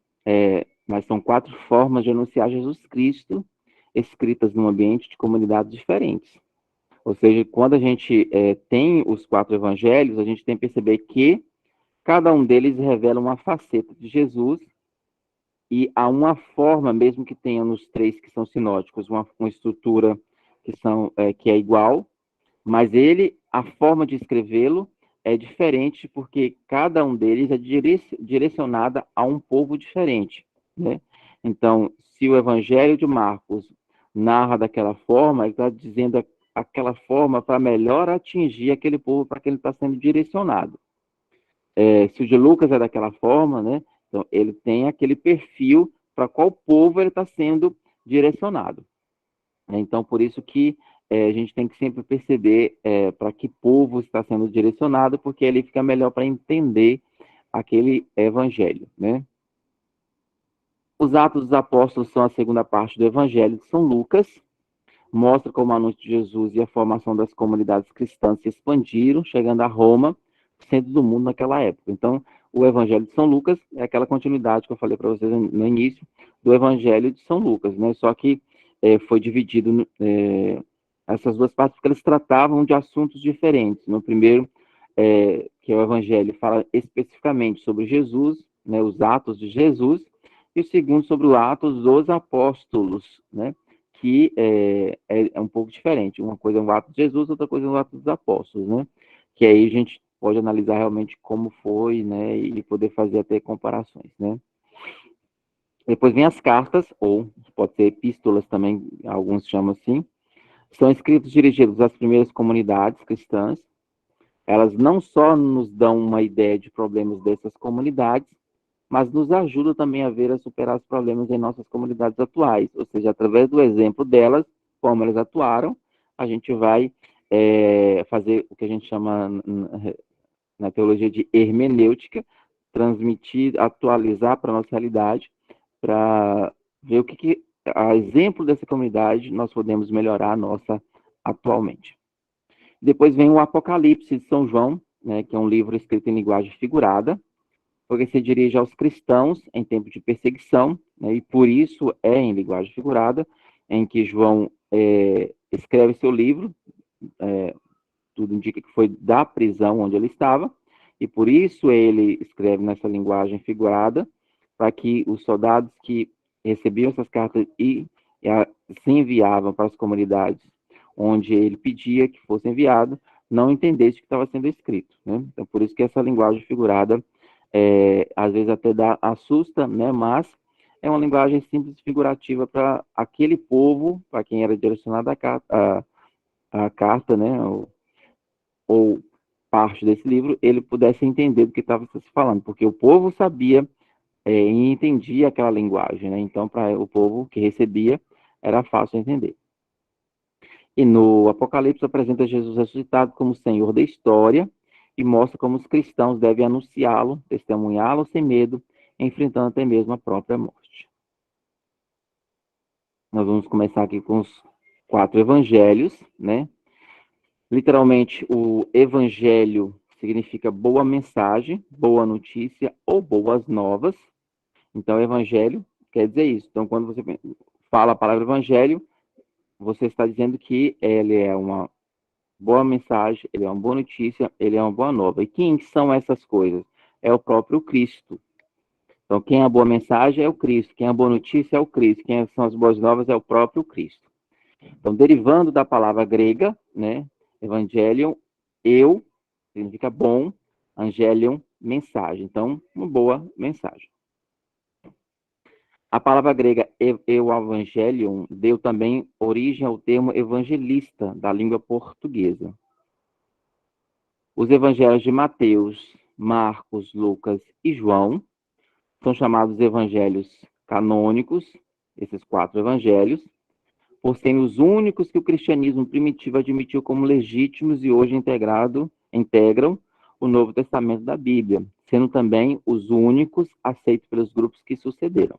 mas são 4 formas de anunciar Jesus Cristo, escritas num ambiente de comunidades diferentes. Ou seja, quando a gente tem os 4 evangelhos, a gente tem que perceber que cada um deles revela uma faceta de Jesus e há uma forma, mesmo que tenha nos 3 que são sinóticos, uma estrutura que é igual, mas a forma de escrevê-lo é diferente porque cada um deles é direcionada a um povo diferente, né? Então, se o Evangelho de Marcos narra daquela forma, ele está dizendo aquela forma para melhor atingir aquele povo para que ele está sendo direcionado. Se o de Lucas é daquela forma, né? Então, ele tem aquele perfil para qual povo ele está sendo direcionado. Então, por isso que a gente tem que sempre perceber para que povo está sendo direcionado, porque ele fica melhor para entender aquele evangelho, né? Os Atos dos Apóstolos são a segunda parte do Evangelho de São Lucas, mostra como o anúncio de Jesus e a formação das comunidades cristãs se expandiram, chegando a Roma, centro do mundo naquela época. Então, o Evangelho de São Lucas é aquela continuidade que eu falei para vocês no início do Evangelho de São Lucas, né? Só que foi dividido essas duas partes, porque eles tratavam de assuntos diferentes. No primeiro, que é o Evangelho, fala especificamente sobre Jesus, né, os atos de Jesus, e o segundo sobre os atos dos apóstolos, né, que é um pouco diferente. Uma coisa é o ato de Jesus, outra coisa é o ato dos apóstolos, né, que aí a gente pode analisar realmente como foi, né, e poder fazer até comparações, né. Depois vem as cartas, ou pode ser epístolas também, alguns chamam assim, são escritos dirigidos às primeiras comunidades cristãs. Elas não só nos dão uma ideia de problemas dessas comunidades, mas nos ajudam também a ver, a superar os problemas em nossas comunidades atuais. Ou seja, através do exemplo delas, como elas atuaram, a gente vai fazer o que a gente chama na teologia de hermenêutica, transmitir, atualizar para a nossa realidade, para ver o que, a exemplo dessa comunidade, nós podemos melhorar a nossa atualmente. Depois vem o Apocalipse de São João, né, que é um livro escrito em linguagem figurada, porque se dirige aos cristãos em tempo de perseguição, né, e por isso é em linguagem figurada, em que João escreve seu livro, tudo indica que foi da prisão onde ele estava, e por isso ele escreve nessa linguagem figurada, para que os soldados que recebiam essas cartas e se enviavam para as comunidades onde ele pedia que fosse enviado, não entendesse o que estava sendo escrito, né? Então, por isso que essa linguagem figurada, às vezes até assusta, né? Mas é uma linguagem simples e figurativa para aquele povo, para quem era direcionada a carta, né? Ou parte desse livro, ele pudesse entender do que estava se falando, porque o povo sabia e entendia aquela linguagem, né? Então, para o povo que recebia, era fácil entender. E no Apocalipse apresenta Jesus ressuscitado como Senhor da história e mostra como os cristãos devem anunciá-lo, testemunhá-lo sem medo, enfrentando até mesmo a própria morte. Nós vamos começar aqui com os 4 evangelhos, né? Literalmente, o evangelho significa boa mensagem, boa notícia ou boas novas. Então, evangelho quer dizer isso. Então, quando você fala a palavra evangelho, você está dizendo que ele é uma boa mensagem, ele é uma boa notícia, ele é uma boa nova. E quem são essas coisas? É o próprio Cristo. Então, quem é a boa mensagem é o Cristo, quem é a boa notícia é o Cristo, quem são as boas novas é o próprio Cristo. Então, derivando da palavra grega, né, evangelion, significa bom, angelion, mensagem. Então, uma boa mensagem. A palavra grega evangelion deu também origem ao termo evangelista, da língua portuguesa. Os evangelhos de Mateus, Marcos, Lucas e João são chamados evangelhos canônicos, esses 4 evangelhos, por serem os únicos que o cristianismo primitivo admitiu como legítimos e hoje integram o Novo Testamento da Bíblia, sendo também os únicos aceitos pelos grupos que sucederam.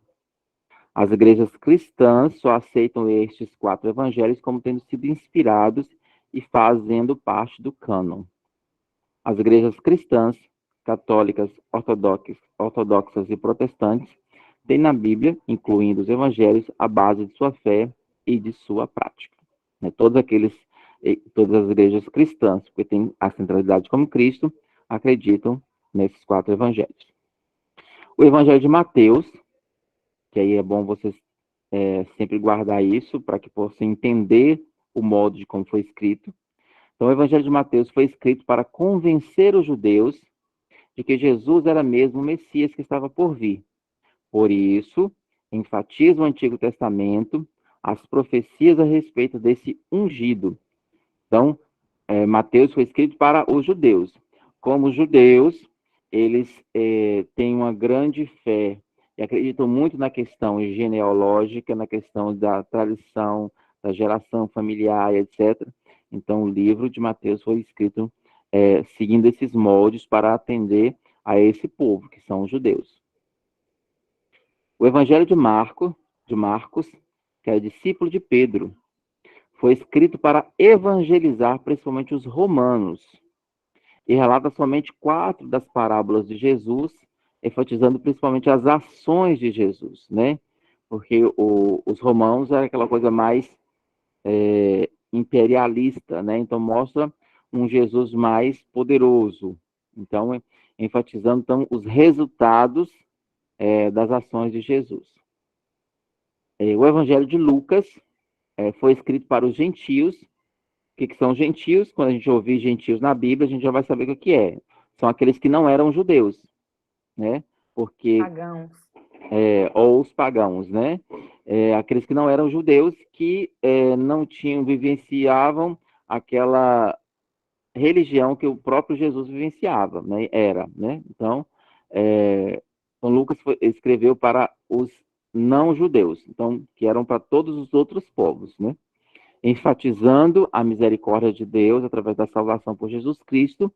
As igrejas cristãs só aceitam estes 4 evangelhos como tendo sido inspirados e fazendo parte do cânon. As igrejas cristãs, católicas, ortodoxas e protestantes têm na Bíblia, incluindo os evangelhos, a base de sua fé e de sua prática. Todas as igrejas cristãs, que têm a centralidade como Cristo, acreditam nesses 4 evangelhos. O evangelho de Mateus, que aí é bom vocês sempre guardar isso, para que possam entender o modo de como foi escrito. Então, o Evangelho de Mateus foi escrito para convencer os judeus de que Jesus era mesmo o Messias que estava por vir. Por isso, enfatiza o Antigo Testamento, as profecias a respeito desse ungido. Então, Mateus foi escrito para os judeus. Como os judeus, eles têm uma grande fé e acreditam muito na questão genealógica, na questão da tradição, da geração familiar, etc. Então, o livro de Mateus foi escrito seguindo esses moldes para atender a esse povo, que são os judeus. O Evangelho de Marcos, que é discípulo de Pedro, foi escrito para evangelizar principalmente os romanos, e relata somente 4 das parábolas de Jesus, enfatizando principalmente as ações de Jesus, né? Porque os romanos era aquela coisa mais imperialista, né? Então mostra um Jesus mais poderoso. Então, enfatizando então, os resultados das ações de Jesus. O Evangelho de Lucas foi escrito para os gentios. O que são gentios? Quando a gente ouvir gentios na Bíblia, a gente já vai saber o que é. São aqueles que não eram judeus, né? Porque Pagãos. ou os pagãos, né? Aqueles que não eram judeus, que não vivenciavam aquela religião que o próprio Jesus vivenciava, né? Né? Então, Lucas escreveu para os não judeus, então, que eram para todos os outros povos, né? Enfatizando a misericórdia de Deus através da salvação por Jesus Cristo,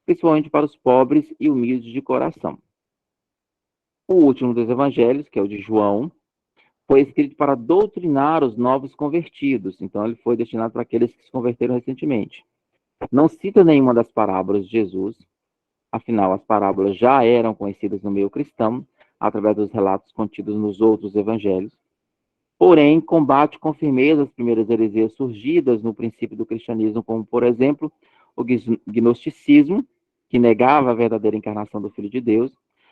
principalmente para os pobres e humildes de coração. O último dos evangelhos, que é o de João, foi escrito para doutrinar os novos convertidos. Então, ele foi destinado para aqueles que se converteram recentemente. Não cita nenhuma das parábolas de Jesus, afinal, as parábolas já eram conhecidas no meio cristão, através dos relatos contidos nos outros evangelhos. Porém, combate com firmeza as primeiras heresias surgidas no princípio do cristianismo, como, por exemplo, o gnosticismo, que negava a verdadeira encarnação do Filho de Deus,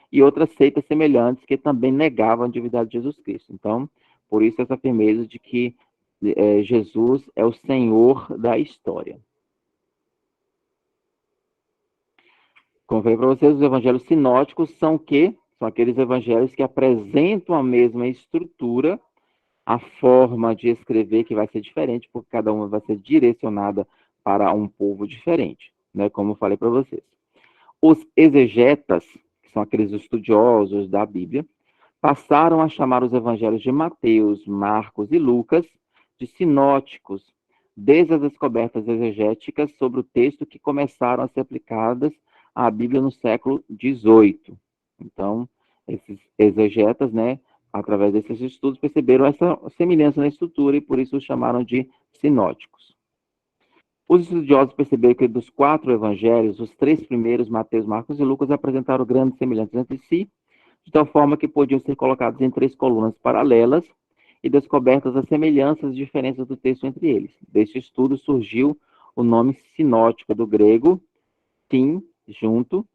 e outras seitas semelhantes que também negavam a divindade de Jesus Cristo. Então, por isso essa firmeza de que Jesus é o Senhor da história. Como falei para vocês, os evangelhos sinóticos são o quê? São aqueles evangelhos que apresentam a mesma estrutura, a forma de escrever que vai ser diferente, porque cada uma vai ser direcionada para um povo diferente, né? Como eu falei para vocês. Os exegetas, que são aqueles estudiosos da Bíblia, passaram a chamar os evangelhos de Mateus, Marcos e Lucas de sinóticos, desde as descobertas exegéticas sobre o texto que começaram a ser aplicadas à Bíblia no século XVIII. Então, esses exegetas, né, através desses estudos, perceberam essa semelhança na estrutura e por isso os chamaram de sinóticos. Os estudiosos perceberam que dos 4 evangelhos, os 3 primeiros, Mateus, Marcos e Lucas, apresentaram grandes semelhanças entre si, de tal forma que podiam ser colocados em 3 colunas paralelas e descobertas as semelhanças e diferenças do texto entre eles. Deste estudo surgiu o nome sinótico do grego, sin, junto,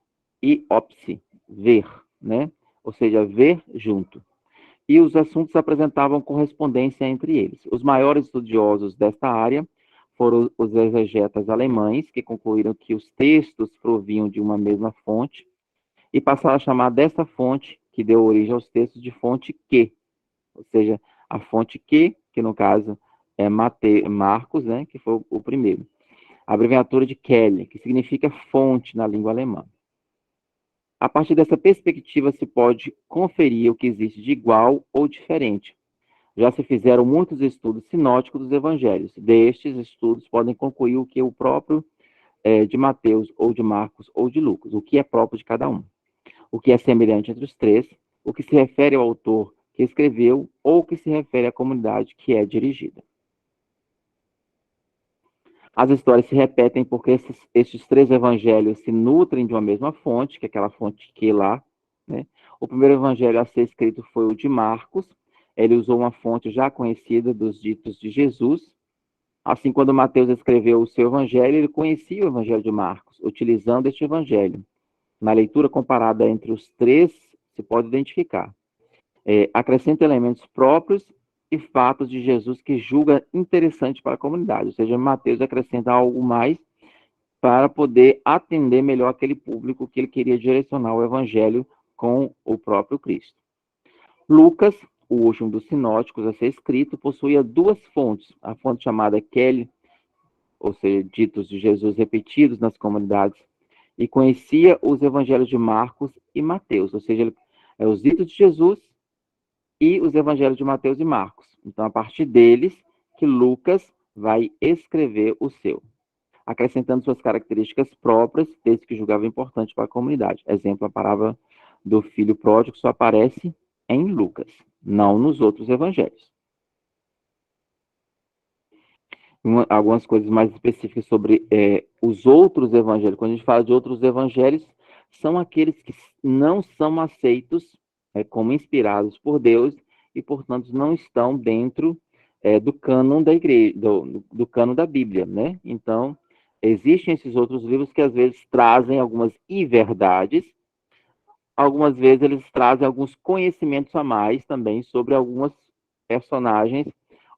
e opsi, ver, né? Ou seja, ver junto. E os assuntos apresentavam correspondência entre eles. Os maiores estudiosos desta área foram os exegetas alemães, que concluíram que os textos provinham de uma mesma fonte, e passaram a chamar dessa fonte, que deu origem aos textos, de fonte Q, ou seja, a fonte Q, que no caso é Marcos, né, que foi o primeiro. A abreviatura de Quelle, que significa fonte na língua alemã. A partir dessa perspectiva se pode conferir o que existe de igual ou diferente. Já se fizeram muitos estudos sinóticos dos evangelhos. Destes estudos podem concluir o que é o próprio de Mateus, ou de Marcos, ou de Lucas, o que é próprio de cada um. O que é semelhante entre os 3, o que se refere ao autor que escreveu, ou o que se refere à comunidade que é dirigida. As histórias se repetem porque estes 3 evangelhos se nutrem de uma mesma fonte, que é aquela fonte que lá, né? O primeiro evangelho a ser escrito foi o de Marcos. Ele usou uma fonte já conhecida dos ditos de Jesus. Assim, quando Mateus escreveu o seu evangelho, ele conhecia o evangelho de Marcos, utilizando este evangelho. Na leitura comparada entre os 3, se pode identificar. Acrescenta elementos próprios e fatos de Jesus que julga interessante para a comunidade. Ou seja, Mateus acrescenta algo mais para poder atender melhor aquele público que ele queria direcionar o evangelho com o próprio Cristo. Lucas, o último dos sinóticos a ser escrito, possuía 2 fontes. A fonte chamada Quelle, ou seja, ditos de Jesus repetidos nas comunidades, e conhecia os evangelhos de Marcos e Mateus, ou seja, os ditos de Jesus e os evangelhos de Mateus e Marcos. Então, a partir deles, que Lucas vai escrever o seu, acrescentando suas características próprias, desde que julgava importante para a comunidade. Exemplo, a parábola do filho pródigo só aparece em Lucas, não nos outros evangelhos. Algumas coisas mais específicas sobre os outros evangelhos. Quando a gente fala de outros evangelhos, são aqueles que não são aceitos como inspirados por Deus e, portanto, não estão dentro do cânon da igreja, do cânon da Bíblia, né? Então, existem esses outros livros que às vezes trazem algumas inverdades, algumas vezes eles trazem alguns conhecimentos a mais também sobre algumas personagens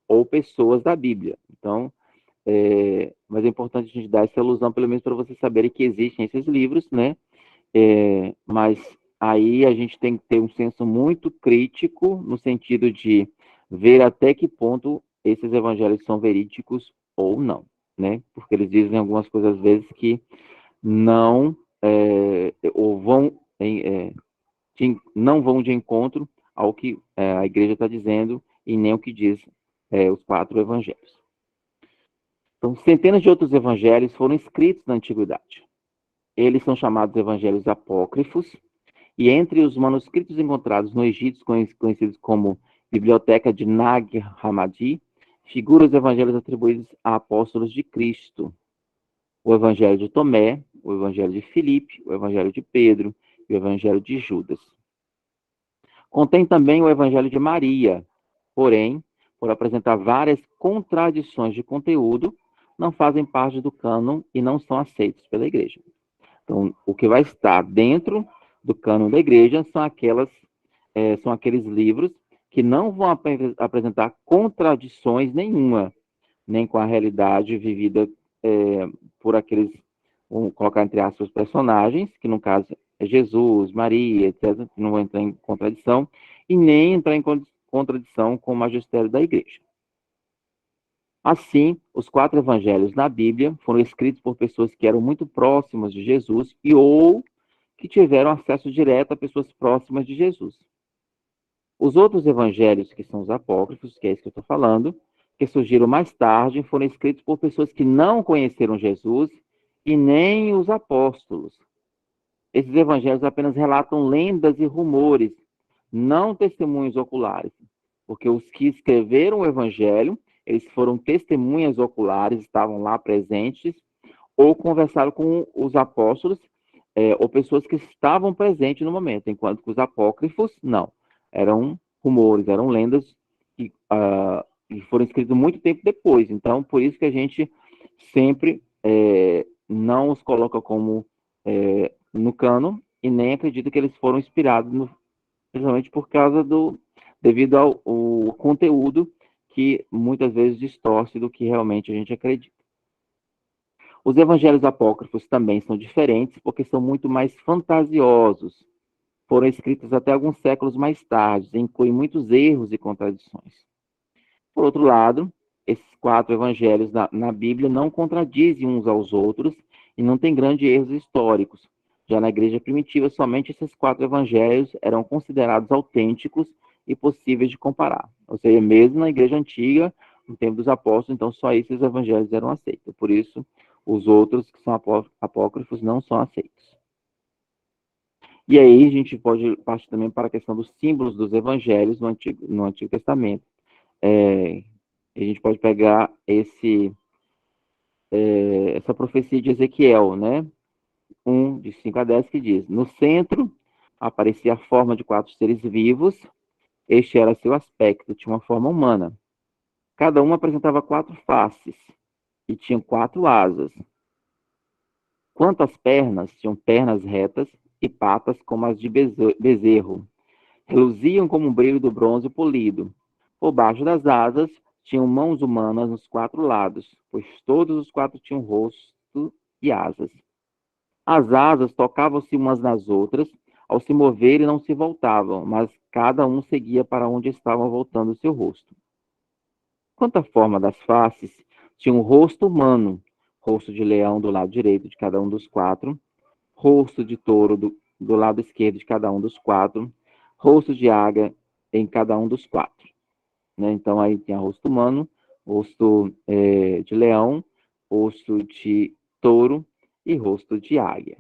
ou pessoas da Bíblia. Então, mas é importante a gente dar essa alusão, pelo menos para vocês saberem que existem esses livros, né? Mas aí a gente tem que ter um senso muito crítico, no sentido de ver até que ponto esses evangelhos são verídicos ou não, né? Porque eles dizem algumas coisas, às vezes, que não, ou vão não vão de encontro ao que a igreja está dizendo e nem o que diz os 4 evangelhos. Então, centenas de outros evangelhos foram escritos na antiguidade. Eles são chamados evangelhos apócrifos, e entre os manuscritos encontrados no Egito, conhecidos como Biblioteca de Nag Hammadi, figuram os evangelhos atribuídos a apóstolos de Cristo. O evangelho de Tomé, o evangelho de Filipe, o evangelho de Pedro e o evangelho de Judas. Contém também o evangelho de Maria, porém, por apresentar várias contradições de conteúdo, não fazem parte do cânon e não são aceitos pela igreja. Então, o que vai estar dentro do cânon da igreja são aqueles livros que não vão apresentar contradições nenhuma, nem com a realidade vivida por aqueles, vamos colocar entre aspas, personagens, que no caso é Jesus, Maria, etc., que não vão entrar em contradição, e nem entrar em contradição com o magistério da igreja. Assim, os 4 evangelhos na Bíblia foram escritos por pessoas que eram muito próximas de Jesus ou que tiveram acesso direto a pessoas próximas de Jesus. Os outros evangelhos, que são os apócrifos, que é isso que eu estou falando, que surgiram mais tarde, foram escritos por pessoas que não conheceram Jesus e nem os apóstolos. Esses evangelhos apenas relatam lendas e rumores, não testemunhos oculares, porque os que escreveram o evangelho, eles foram testemunhas oculares, estavam lá presentes, ou conversaram com os apóstolos, ou pessoas que estavam presentes no momento, enquanto que os apócrifos, não. Eram rumores, eram lendas que foram escritos muito tempo depois. Então, por isso que a gente sempre não os coloca como no cânon e nem acredita que eles foram inspirados, principalmente devido ao conteúdo que muitas vezes distorce do que realmente a gente acredita. Os evangelhos apócrifos também são diferentes porque são muito mais fantasiosos. Foram escritos até alguns séculos mais tarde e incluem muitos erros e contradições. Por outro lado, esses 4 evangelhos na Bíblia não contradizem uns aos outros e não tem grandes erros históricos. Já na igreja primitiva, somente esses 4 evangelhos eram considerados autênticos e possíveis de comparar. Ou seja, mesmo na igreja antiga, no tempo dos apóstolos, então só esses evangelhos eram aceitos. Por isso, os outros, que são apócrifos, não são aceitos. E aí a gente pode partir também para a questão dos símbolos dos evangelhos no Antigo Testamento. A gente pode pegar essa profecia de Ezequiel, né? 1, de 5 a 10, que diz: no centro aparecia a forma de 4 seres vivos. Este era seu aspecto, tinha uma forma humana. Cada um apresentava 4 faces e tinha 4 asas. Quanto às pernas, tinham pernas retas e patas como as de bezerro. Reluziam como o brilho do bronze polido. Por baixo das asas, tinham mãos humanas nos 4 lados, pois todos os 4 tinham rosto e asas. As asas tocavam-se umas nas outras, ao se moverem não se voltavam, mas cada um seguia para onde estava voltando o seu rosto. Quanto à forma das faces, tinha um rosto humano, rosto de leão do lado direito de cada um dos 4, rosto de touro do lado esquerdo de cada um dos 4, rosto de águia em cada um dos 4. Né? Então, aí tinha rosto humano, rosto de leão, rosto de touro e rosto de águia.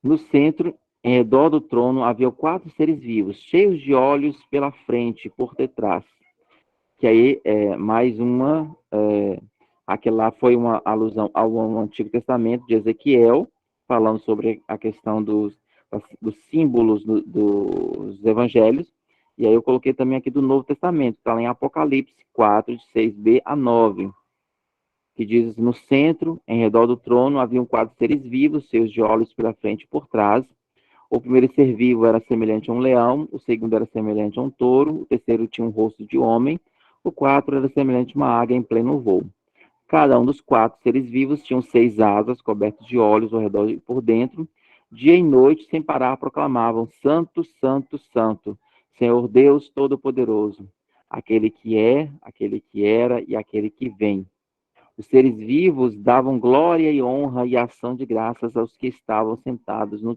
No centro, em redor do trono, havia 4 seres vivos, cheios de olhos pela frente e por detrás. Que aí é mais uma... aquela lá foi uma alusão ao Antigo Testamento de Ezequiel, falando sobre a questão dos símbolos dos evangelhos. E aí eu coloquei também aqui do Novo Testamento, está lá em Apocalipse 4, de 6b a 9, que diz: no centro, em redor do trono, haviam 4 seres vivos, cheios de olhos pela frente e por trás. O primeiro ser vivo era semelhante a um leão, o segundo era semelhante a um touro, o terceiro tinha um rosto de homem, o quarto era semelhante a uma águia em pleno voo. Cada um dos 4 seres vivos tinham 6 asas, cobertas de olhos ao redor e por dentro. Dia e noite, sem parar, proclamavam: Santo, Santo, Santo, Senhor Deus Todo-Poderoso, aquele que é, aquele que era e aquele que vem. Os seres vivos davam glória e honra e ação de graças aos que estavam sentados no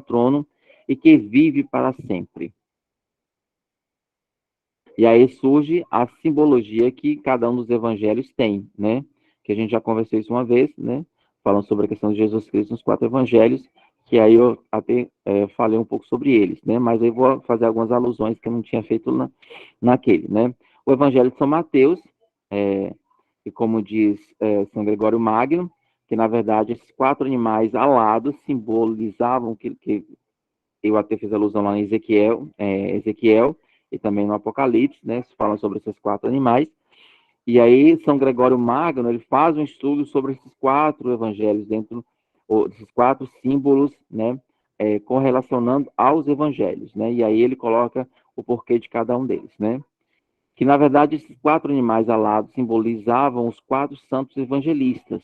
trono e que vive para sempre. E aí surge a simbologia que cada um dos evangelhos tem, né? Que a gente já conversou isso uma vez, né? Falando sobre a questão de Jesus Cristo nos 4 evangelhos, que aí eu até falei um pouco sobre eles, né? Mas aí vou fazer algumas alusões que eu não tinha feito naquele, né? O evangelho de São Mateus, e como diz São Gregório Magno, que na verdade esses 4 animais alados simbolizavam que eu até fiz alusão lá em Ezequiel, e também no Apocalipse, né, falam sobre esses 4 animais. E aí São Gregório Magno, ele faz um estudo sobre esses 4 evangelhos, desses 4 símbolos, né, correlacionando aos evangelhos, né, e aí ele coloca o porquê de cada um deles, né. Que, na verdade, esses 4 animais alados simbolizavam os 4 santos evangelistas.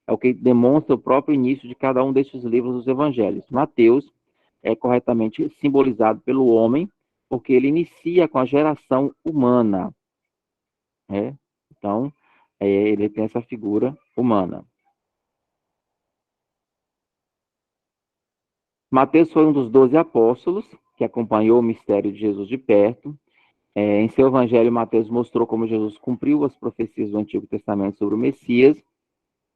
É o que demonstra o próprio início de cada um desses livros dos evangelhos. Mateus é corretamente simbolizado pelo homem, porque ele inicia com a geração humana. Né? Então, ele tem essa figura humana. Mateus foi um dos 12 apóstolos que acompanhou o mistério de Jesus de perto. Em seu evangelho, Mateus mostrou como Jesus cumpriu as profecias do Antigo Testamento sobre o Messias,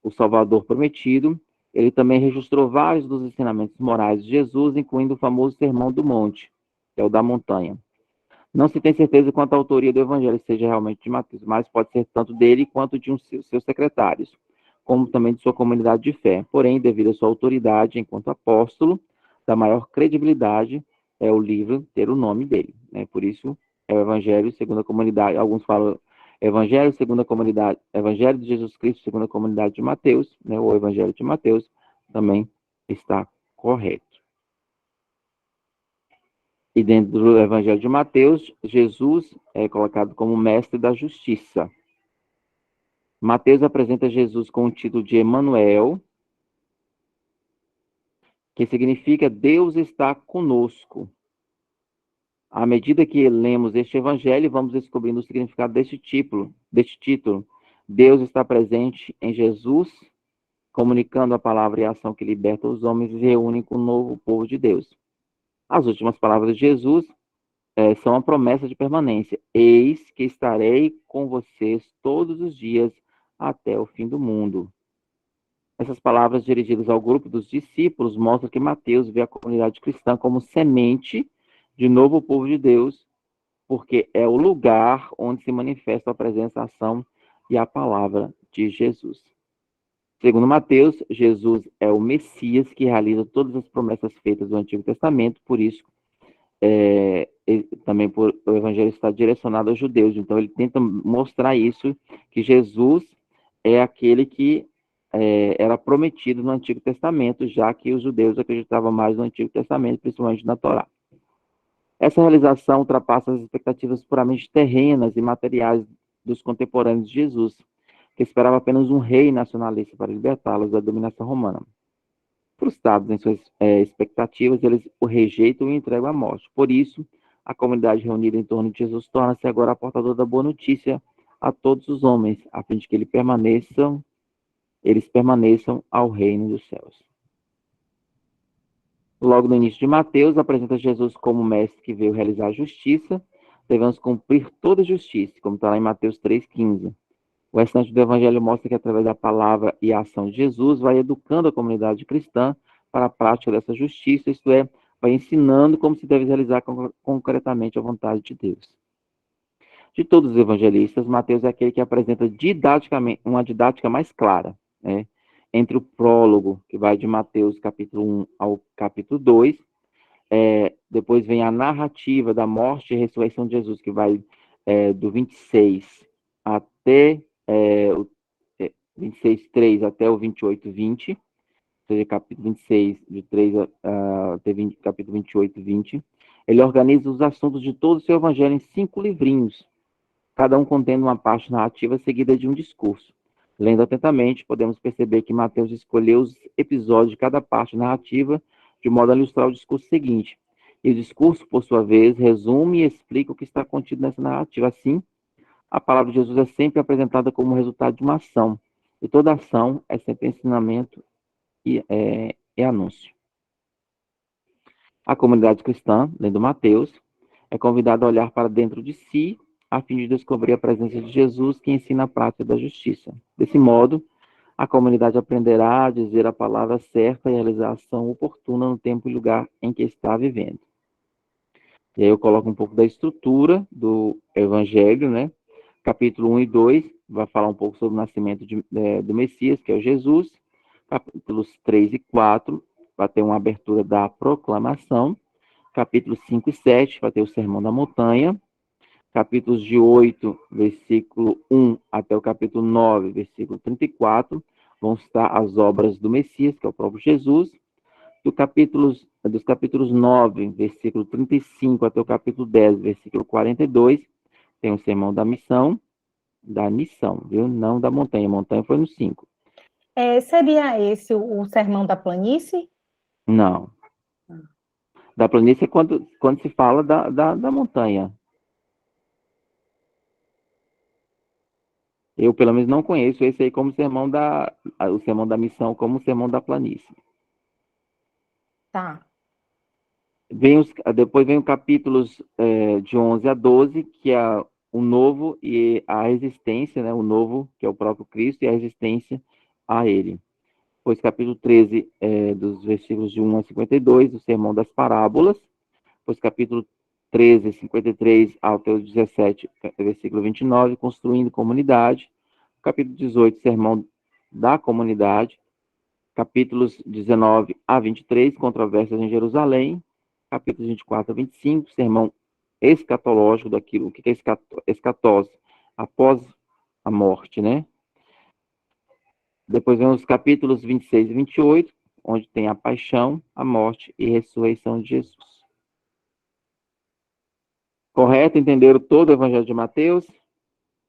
o Salvador prometido. Ele também registrou vários dos ensinamentos morais de Jesus, incluindo o famoso Sermão do Monte, que é o da montanha. Não se tem certeza quanto à autoria do evangelho seja realmente de Mateus, mas pode ser tanto dele quanto de seus secretários, como também de sua comunidade de fé. Porém, devido à sua autoridade enquanto apóstolo, da maior credibilidade é o livro ter o nome dele. Né? Por isso, é o Evangelho segundo a comunidade. Alguns falam Evangelho segundo a comunidade, Evangelho de Jesus Cristo segundo a comunidade de Mateus, né? O Evangelho de Mateus também está correto. E dentro do Evangelho de Mateus, Jesus é colocado como mestre da justiça. Mateus apresenta Jesus com o título de Emanuel, que significa Deus está conosco. À medida que lemos este evangelho, vamos descobrindo o significado deste título. Deus está presente em Jesus, comunicando a palavra e a ação que liberta os homens e reúne com o novo povo de Deus. As últimas palavras de Jesus são a promessa de permanência. Eis que estarei com vocês todos os dias até o fim do mundo. Essas palavras dirigidas ao grupo dos discípulos mostram que Mateus vê a comunidade cristã como semente de novo povo de Deus, porque é o lugar onde se manifesta a presença, a ação e a palavra de Jesus. Segundo Mateus, Jesus é o Messias que realiza todas as promessas feitas do Antigo Testamento, por isso, também o Evangelho está direcionado aos judeus, então ele tenta mostrar isso, que Jesus é aquele que era prometido no Antigo Testamento, já que os judeus acreditavam mais no Antigo Testamento, principalmente na Torá. Essa realização ultrapassa as expectativas puramente terrenas e materiais dos contemporâneos de Jesus, que esperava apenas um rei nacionalista para libertá-los da dominação romana. Frustrados em suas expectativas, eles o rejeitam e entregam à morte. Por isso, a comunidade reunida em torno de Jesus torna-se agora a portadora da boa notícia a todos os homens, a fim de que eles permaneçam ao reino dos céus. Logo no início de Mateus, apresenta Jesus como mestre que veio realizar a justiça. Devemos cumprir toda a justiça, como está lá em Mateus 3,15. O restante do Evangelho mostra que, através da palavra e a ação de Jesus, vai educando a comunidade cristã para a prática dessa justiça, isto é, vai ensinando como se deve realizar concretamente a vontade de Deus. De todos os evangelistas, Mateus é aquele que apresenta didaticamente uma didática mais clara, né? Entre o prólogo, que vai de Mateus capítulo 1 ao capítulo 2, Depois vem a narrativa da morte e ressurreição de Jesus, que vai do 26 até o 26:3 até o 28:20, ou seja, capítulo 26, de 3 até capítulo 28:20. Ele organiza os assuntos de todo o seu evangelho em 5 livrinhos, cada um contendo uma parte narrativa seguida de um discurso. Lendo atentamente, podemos perceber que Mateus escolheu os episódios de cada parte narrativa de modo a ilustrar o discurso seguinte. E o discurso, por sua vez, resume e explica o que está contido nessa narrativa. Assim, a palavra de Jesus é sempre apresentada como resultado de uma ação, e toda ação é sempre ensinamento e anúncio. A comunidade cristã, lendo Mateus, é convidada a olhar para dentro de si, a fim de descobrir a presença de Jesus, que ensina a prática da justiça. Desse modo, a comunidade aprenderá a dizer a palavra certa e a realizar a ação oportuna no tempo e lugar em que está vivendo. E aí eu coloco um pouco da estrutura do Evangelho, né? Capítulo 1 e 2 vai falar um pouco sobre o nascimento do Messias, que é o Jesus. Capítulos 3 e 4 vai ter uma abertura da proclamação. Capítulos 5 e 7 vai ter o Sermão da Montanha. Capítulos de 8, versículo 1 até o capítulo 9, versículo 34, vão estar as obras do Messias, que é o próprio Jesus. Dos capítulos 9, versículo 35 até o capítulo 10, versículo 42, tem o sermão da missão, viu? Não da montanha. A montanha foi no 5. Seria esse o sermão da planície? Não. Da planície é quando se fala da montanha. Eu, pelo menos, não conheço esse aí como o sermão da missão, como o sermão da planície. Tá. Depois vem os capítulos de 11 a 12, que é o novo e a resistência, né? O novo, que é o próprio Cristo, e a resistência a ele. Depois, capítulo 13, dos versículos de 1 a 52, o sermão das parábolas. Depois, capítulo 13, 53 até o 17, versículo 29, construindo comunidade. Capítulo 18, sermão da comunidade. Capítulos 19 a 23, controvérsias em Jerusalém. Capítulos 24 a 25, sermão escatológico daquilo. O que é escatose? Após a morte, né? Depois vem os capítulos 26 e 28, onde tem a paixão, a morte e ressurreição de Jesus. Correto? Entenderam todo o Evangelho de Mateus?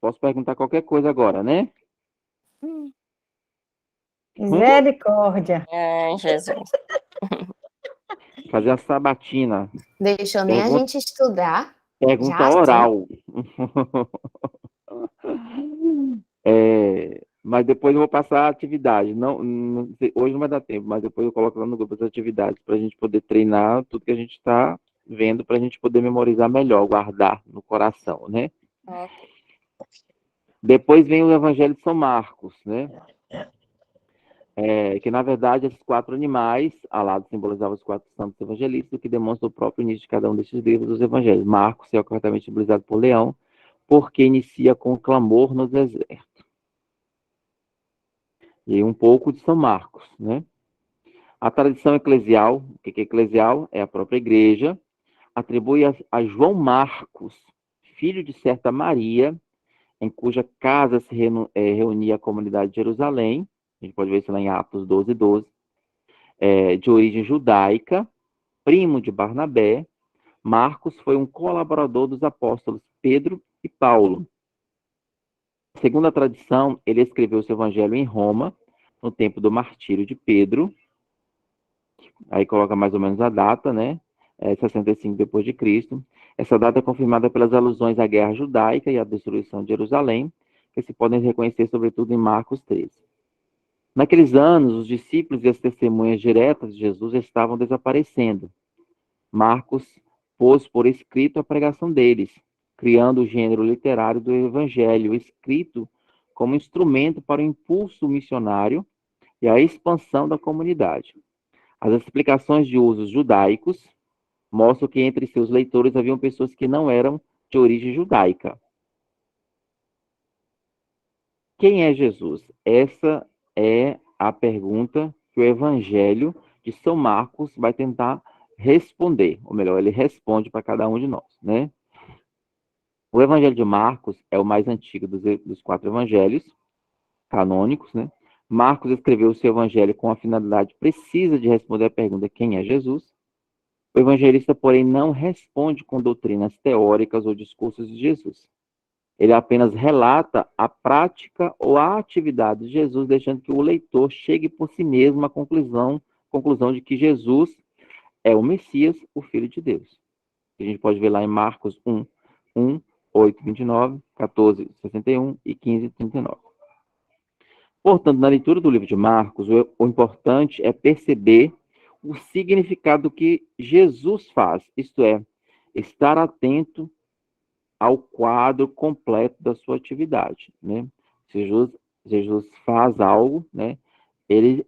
Posso perguntar qualquer coisa agora, né? Misericórdia. Jesus. Fazer a sabatina. Deixou nem a gente estudar. Pergunta Já oral. Mas depois eu vou passar a atividade. Não sei, hoje não vai dar tempo, mas depois eu coloco lá no grupo as atividades para a gente poder treinar tudo que a gente está vendo, para a gente poder memorizar melhor, guardar no coração, né? Ok. Depois vem o Evangelho de São Marcos, né? Que, na verdade, esses 4 animais, alados, simbolizavam os 4 santos evangelistas, o que demonstra o próprio início de cada um desses livros dos evangelhos. Marcos é corretamente simbolizado por leão, porque inicia com o clamor no deserto. E um pouco de São Marcos, né? A tradição eclesial, o que é eclesial? É a própria igreja, atribui a João Marcos, filho de certa Maria, em cuja casa se reunia a comunidade de Jerusalém, a gente pode ver isso lá em Atos 12, 12, de origem judaica, primo de Barnabé. Marcos foi um colaborador dos apóstolos Pedro e Paulo. Segundo a tradição, ele escreveu seu evangelho em Roma, no tempo do martírio de Pedro. Aí coloca mais ou menos a data, né? 65 depois de Cristo. Essa data é confirmada pelas alusões à guerra judaica e à destruição de Jerusalém, que se podem reconhecer sobretudo em Marcos 13. Naqueles anos, os discípulos e as testemunhas diretas de Jesus estavam desaparecendo. Marcos pôs por escrito a pregação deles, criando o gênero literário do evangelho, escrito como instrumento para o impulso missionário e a expansão da comunidade. As explicações de usos judaicos mostram que entre seus leitores haviam pessoas que não eram de origem judaica. Quem é Jesus? Essa é a pergunta que o Evangelho de São Marcos vai tentar responder, ou melhor, ele responde para cada um de nós, né? O Evangelho de Marcos é o mais antigo dos 4 evangelhos canônicos, né? Marcos escreveu o seu evangelho com a finalidade precisa de responder a pergunta: quem é Jesus? O evangelista, porém, não responde com doutrinas teóricas ou discursos de Jesus. Ele apenas relata a prática ou a atividade de Jesus, deixando que o leitor chegue por si mesmo à conclusão de que Jesus é o Messias, o Filho de Deus. A gente pode ver lá em Marcos 1, 8, 29, 14, 61 e 15, 39. Portanto, na leitura do livro de Marcos, o importante é perceber o significado do que Jesus faz, isto é, estar atento ao quadro completo da sua atividade, né? Jesus faz algo, né? Ele,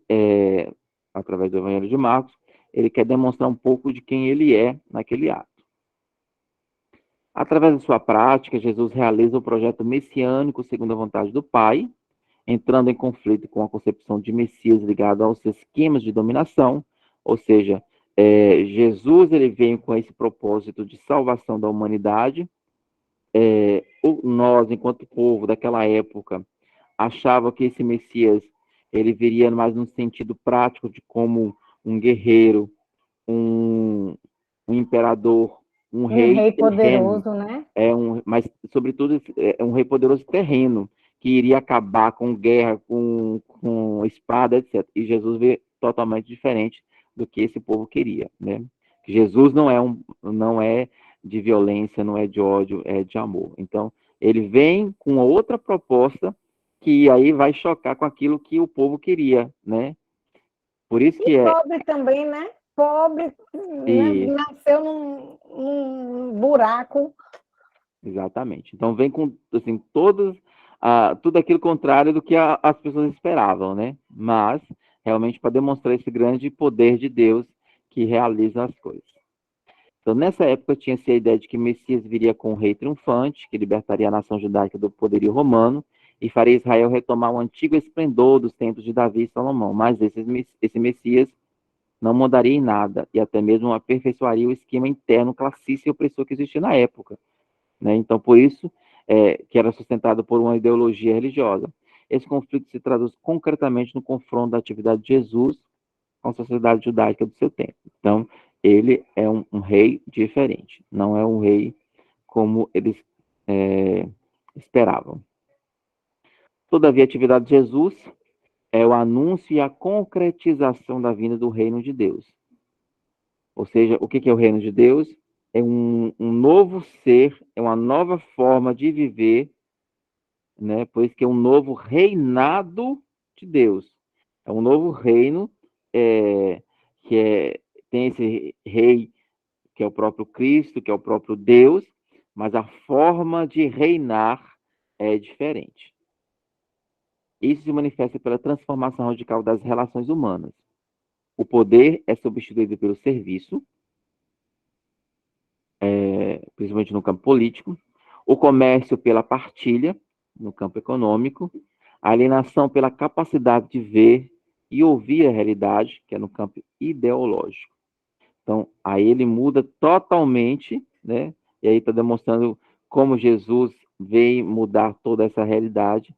através do Evangelho de Marcos, ele quer demonstrar um pouco de quem ele é naquele ato. Através da sua prática, Jesus realiza o projeto messiânico segundo a vontade do Pai, entrando em conflito com a concepção de Messias ligado aos esquemas de dominação, ou seja, Jesus ele veio com esse propósito de salvação da humanidade. Nós, enquanto povo daquela época, achava que esse Messias ele viria mais no sentido prático de como um guerreiro, um imperador, um rei poderoso, né? Mas, sobretudo, é um rei poderoso terreno, que iria acabar com guerra, com espada, etc. E Jesus veio totalmente diferente do que esse povo queria, né? Jesus não é de violência, não é de ódio, é de amor. Então, ele vem com outra proposta que aí vai chocar com aquilo que o povo queria, né? Por isso que pobre também, né? Pobre, né? Nasceu num buraco. Exatamente. Então, vem com, assim, tudo aquilo contrário do que as pessoas esperavam, né? Mas, realmente, para demonstrar esse grande poder de Deus que realiza as coisas. Então, nessa época, tinha-se a ideia de que Messias viria com um rei triunfante, que libertaria a nação judaica do poderio romano e faria Israel retomar o antigo esplendor dos tempos de Davi e Salomão. Mas esse Messias não mudaria em nada e até mesmo aperfeiçoaria o esquema interno classista e opressor que existia na época, né? Então, por isso, que era sustentado por uma ideologia religiosa. Esse conflito se traduz concretamente no confronto da atividade de Jesus com a sociedade judaica do seu tempo. Então, ele é um rei diferente, não é um rei como eles esperavam. Todavia, a atividade de Jesus é o anúncio e a concretização da vinda do reino de Deus. Ou seja, o que é o reino de Deus? É um novo ser, é uma nova forma de viver, né? Pois que é um novo reinado de Deus. É um novo reino tem esse rei que é o próprio Cristo, que é o próprio Deus, mas a forma de reinar é diferente. Isso se manifesta pela transformação radical das relações humanas. O poder é substituído pelo serviço, principalmente no campo político, o comércio pela partilha, no campo econômico, a alienação pela capacidade de ver e ouvir a realidade, que é no campo ideológico. Então, aí ele muda totalmente, né? E aí está demonstrando como Jesus veio mudar toda essa realidade,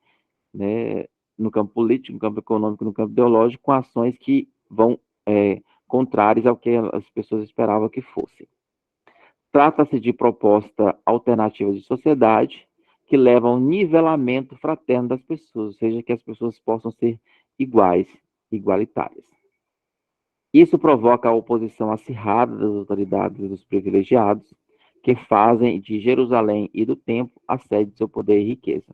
né? No campo político, no campo econômico, no campo ideológico, com ações que vão contrárias ao que as pessoas esperavam que fossem. Trata-se de proposta alternativa de sociedade que leva ao nivelamento fraterno das pessoas, ou seja, que as pessoas possam ser iguais, igualitárias. Isso provoca a oposição acirrada das autoridades e dos privilegiados, que fazem de Jerusalém e do templo a sede de seu poder e riqueza.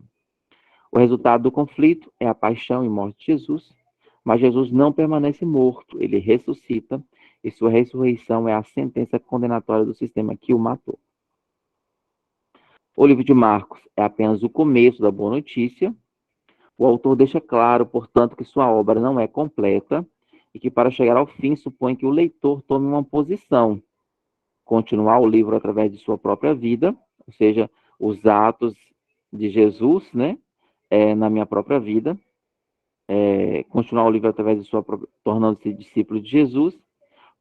O resultado do conflito é a paixão e morte de Jesus, mas Jesus não permanece morto, ele ressuscita, e sua ressurreição é a sentença condenatória do sistema que o matou. O livro de Marcos é apenas o começo da boa notícia. O autor deixa claro, portanto, que sua obra não é completa e que para chegar ao fim supõe que o leitor tome uma posição, continuar o livro através de sua própria vida, ou seja, os atos de Jesus, né, na minha própria vida, continuar o livro através de sua própria, tornando-se discípulo de Jesus,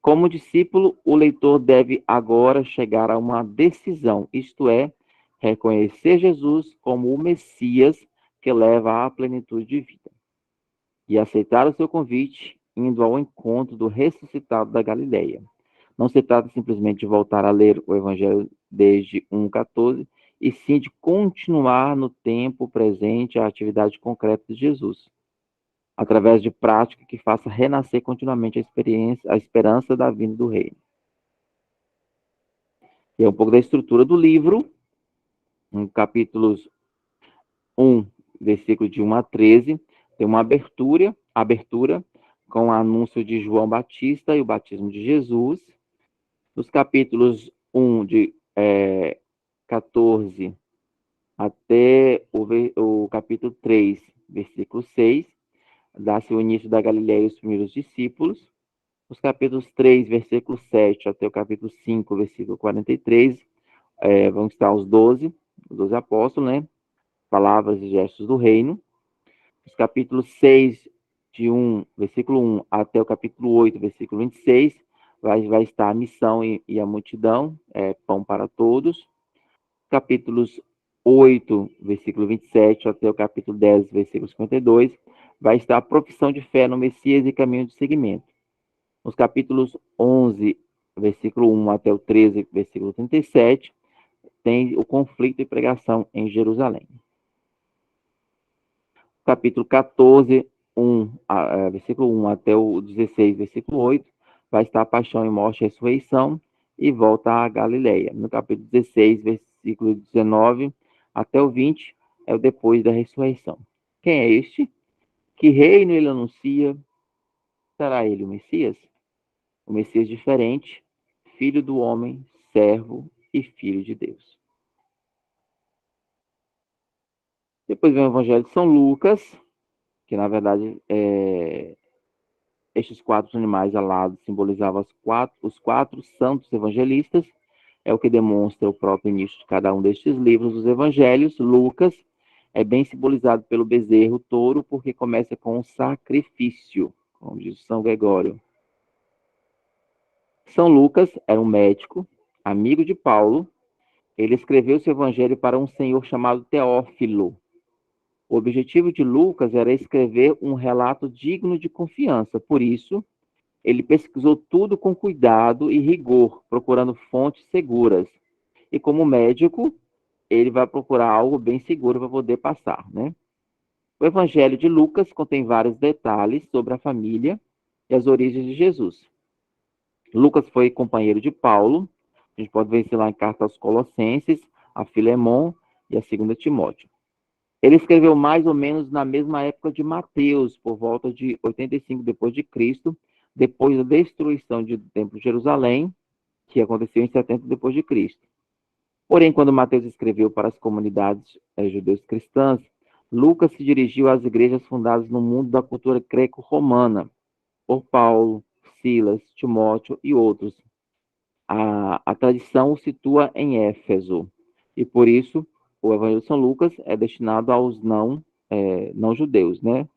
Como discípulo, o leitor deve agora chegar a uma decisão, isto é, reconhecer Jesus como o Messias que leva à plenitude de vida e aceitar o seu convite, indo ao encontro do ressuscitado da Galileia. Não se trata simplesmente de voltar a ler o Evangelho desde 1,14, e sim de continuar no tempo presente a atividade concreta de Jesus, através de prática que faça renascer continuamente a esperança da vinda do Reino. E é um pouco da estrutura do livro, no capítulos 1, versículo de 1 a 13, tem uma abertura com o anúncio de João Batista e o batismo de Jesus. Nos capítulos 1, de 14 até o capítulo 3, versículo 6, dá-se o início da Galileia e os primeiros discípulos. Os capítulos 3, versículo 7 até o capítulo 5, versículo 43, vão estar os 12 apóstolos, né? Palavras e gestos do reino. Os capítulos 6, versículo 1 até o capítulo 8, versículo 26, vai estar a missão e a multidão, pão para todos. Capítulos 8, versículo 27 até o capítulo 10, versículo 52, vai estar a profissão de fé no Messias e caminho de seguimento. Nos capítulos 11, versículo 1 até o 13, versículo 37, tem o conflito e pregação em Jerusalém. Capítulo 14, versículo 1 até o 16, versículo 8, vai estar a paixão e morte e ressurreição, e volta a Galileia. No capítulo 16, versículo 19 até o 20, é o depois da ressurreição. Quem é este? Que reino ele anuncia? Será ele o Messias? O Messias diferente, filho do homem, servo e filho de Deus. Depois vem o Evangelho de São Lucas, que na verdade estes 4 animais alados simbolizavam os 4 santos evangelistas, é o que demonstra o próprio início de cada um destes livros dos evangelhos. Lucas é bem simbolizado pelo bezerro touro, porque começa com um sacrifício, como diz São Gregório. São Lucas era um médico, amigo de Paulo. Ele escreveu seu evangelho para um senhor chamado Teófilo. O objetivo de Lucas era escrever um relato digno de confiança. Por isso, ele pesquisou tudo com cuidado e rigor, procurando fontes seguras. E como médico, ele vai procurar algo bem seguro para poder passar, né? O Evangelho de Lucas contém vários detalhes sobre a família e as origens de Jesus. Lucas foi companheiro de Paulo. A gente pode ver isso lá em carta aos Colossenses, a Filemon e a 2 Timóteo. Ele escreveu mais ou menos na mesma época de Mateus, por volta de 85 depois de Cristo, depois da destruição do Templo de Jerusalém, que aconteceu em 70 depois de Cristo. Porém, quando Mateus escreveu para as comunidades judeus cristãs, Lucas se dirigiu às igrejas fundadas no mundo da cultura greco-romana, por Paulo, Silas, Timóteo e outros. A tradição o situa em Éfeso, e por isso o Evangelho de São Lucas é destinado aos não judeus, né?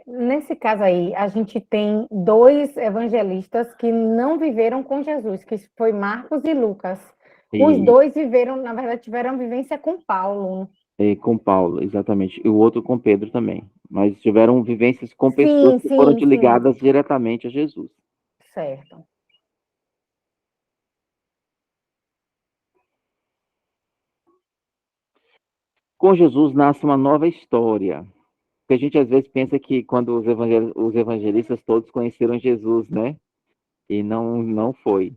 Nesse caso aí, a gente tem 2 evangelistas que não viveram com Jesus, que foi Marcos e Lucas. Os 2 viveram, na verdade, tiveram vivência com Paulo. Com Paulo, exatamente. E o outro com Pedro também. Mas tiveram vivências com pessoas que foram ligadas diretamente a Jesus. Certo. Com Jesus nasce uma nova história. Porque a gente às vezes pensa que quando os evangelistas todos conheceram Jesus, né? E não foi.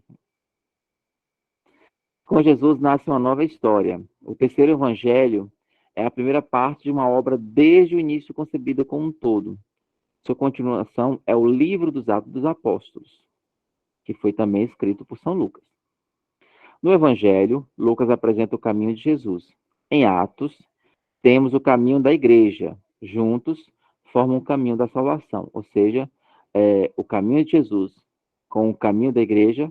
Com Jesus nasce uma nova história. O terceiro evangelho é a primeira parte de uma obra desde o início concebida como um todo. Sua continuação é o livro dos Atos dos Apóstolos, que foi também escrito por São Lucas. No evangelho, Lucas apresenta o caminho de Jesus. Em Atos, temos o caminho da igreja. Juntos, formam o caminho da salvação. Ou seja, o caminho de Jesus com o caminho da igreja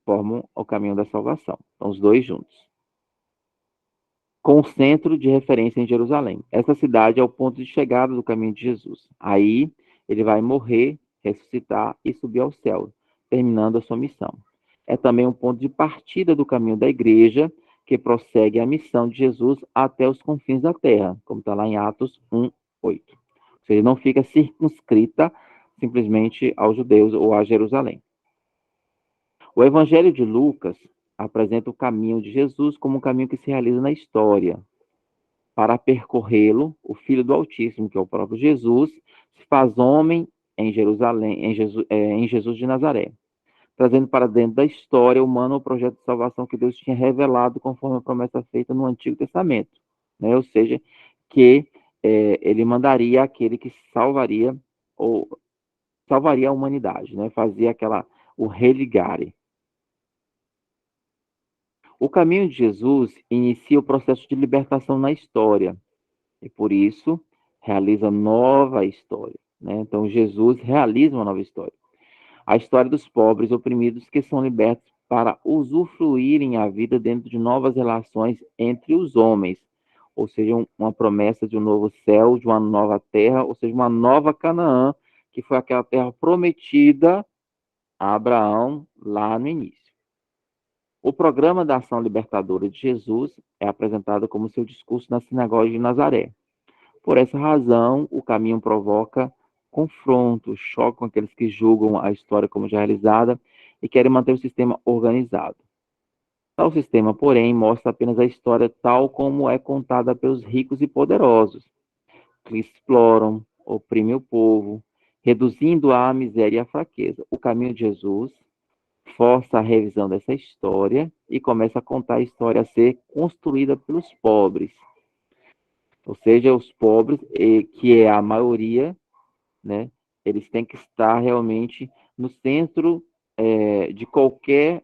formam o caminho da salvação. Então, os 2 juntos. Com o centro de referência em Jerusalém. Essa cidade é o ponto de chegada do caminho de Jesus. Aí, ele vai morrer ressuscitar e subir ao céu, terminando a sua missão. É também um ponto de partida do caminho da igreja, que prossegue a missão de Jesus até os confins da terra, como está lá em Atos 1:8. Ou seja, não fica circunscrita simplesmente aos judeus ou a Jerusalém. O Evangelho de Lucas apresenta o caminho de Jesus como um caminho que se realiza na história. Para percorrê-lo, o Filho do Altíssimo, que é o próprio Jesus, se faz homem em Jerusalém, em Jesus de Nazaré, trazendo para dentro da história humana o projeto de salvação que Deus tinha revelado conforme a promessa feita no Antigo Testamento, né? Ou seja, que ele mandaria aquele que salvaria a humanidade, né? Fazia o religare. O caminho de Jesus inicia o processo de libertação na história e, por isso, realiza nova história, né? Então, Jesus realiza uma nova história. A história dos pobres oprimidos que são libertos para usufruírem a vida dentro de novas relações entre os homens, ou seja, uma promessa de um novo céu, de uma nova terra, ou seja, uma nova Canaã, que foi aquela terra prometida a Abraão lá no início. O programa da ação libertadora de Jesus é apresentado como seu discurso na sinagoga de Nazaré. Por essa razão, o caminho provoca confronto, choque com aqueles que julgam a história como já realizada e querem manter o sistema organizado. Tal sistema, porém, mostra apenas a história tal como é contada pelos ricos e poderosos, que exploram, oprimem o povo, reduzindo a miséria e a fraqueza. O caminho de Jesus força a revisão dessa história e começa a contar a história a ser construída pelos pobres. Ou seja, os pobres, que é a maioria, né, eles têm que estar realmente no centro de qualquer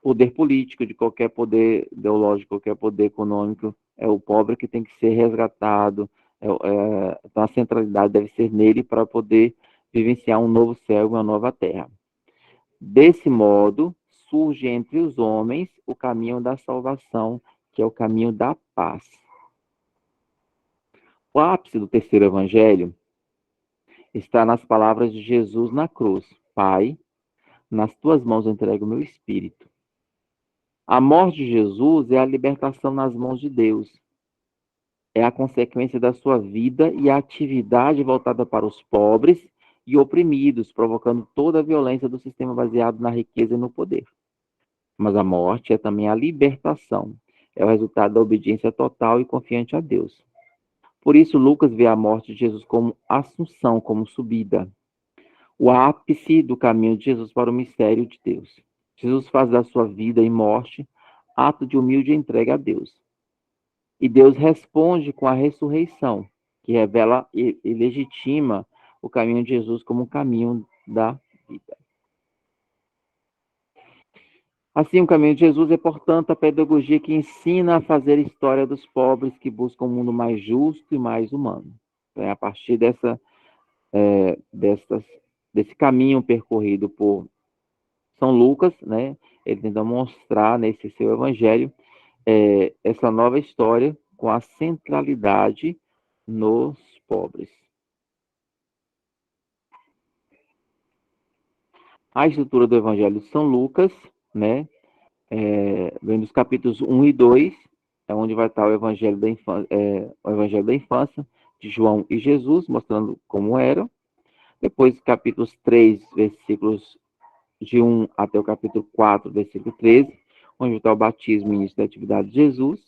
poder político, de qualquer poder ideológico, qualquer poder econômico. É o pobre que tem que ser resgatado. Então, a centralidade deve ser nele para poder vivenciar um novo céu e uma nova terra. Desse modo, surge entre os homens o caminho da salvação, que é o caminho da paz. O ápice do terceiro evangelho está nas palavras de Jesus na cruz: Pai, nas tuas mãos eu entrego o meu espírito. A morte de Jesus é a libertação nas mãos de Deus. É a consequência da sua vida e a atividade voltada para os pobres e oprimidos, provocando toda a violência do sistema baseado na riqueza e no poder. Mas a morte é também a libertação. É o resultado da obediência total e confiante a Deus. Por isso, Lucas vê a morte de Jesus como assunção, como subida. O ápice do caminho de Jesus para o mistério de Deus. Jesus faz da sua vida e morte ato de humilde entrega a Deus. E Deus responde com a ressurreição, que revela e legitima o caminho de Jesus como o caminho da vida. Assim, o caminho de Jesus é, portanto, a pedagogia que ensina a fazer história dos pobres que buscam um mundo mais justo e mais humano. Então, é a partir desse caminho percorrido por São Lucas, né? Ele tenta mostrar nesse seu evangelho essa nova história com a centralidade nos pobres. A estrutura do evangelho de São Lucas, né? Vem dos capítulos 1 e 2, é onde vai estar o evangelho da infância de João e Jesus, mostrando como era. Depois, capítulos 3, versículos de 1 até o capítulo 4, versículo 13, onde está o batismo e início da atividade de Jesus.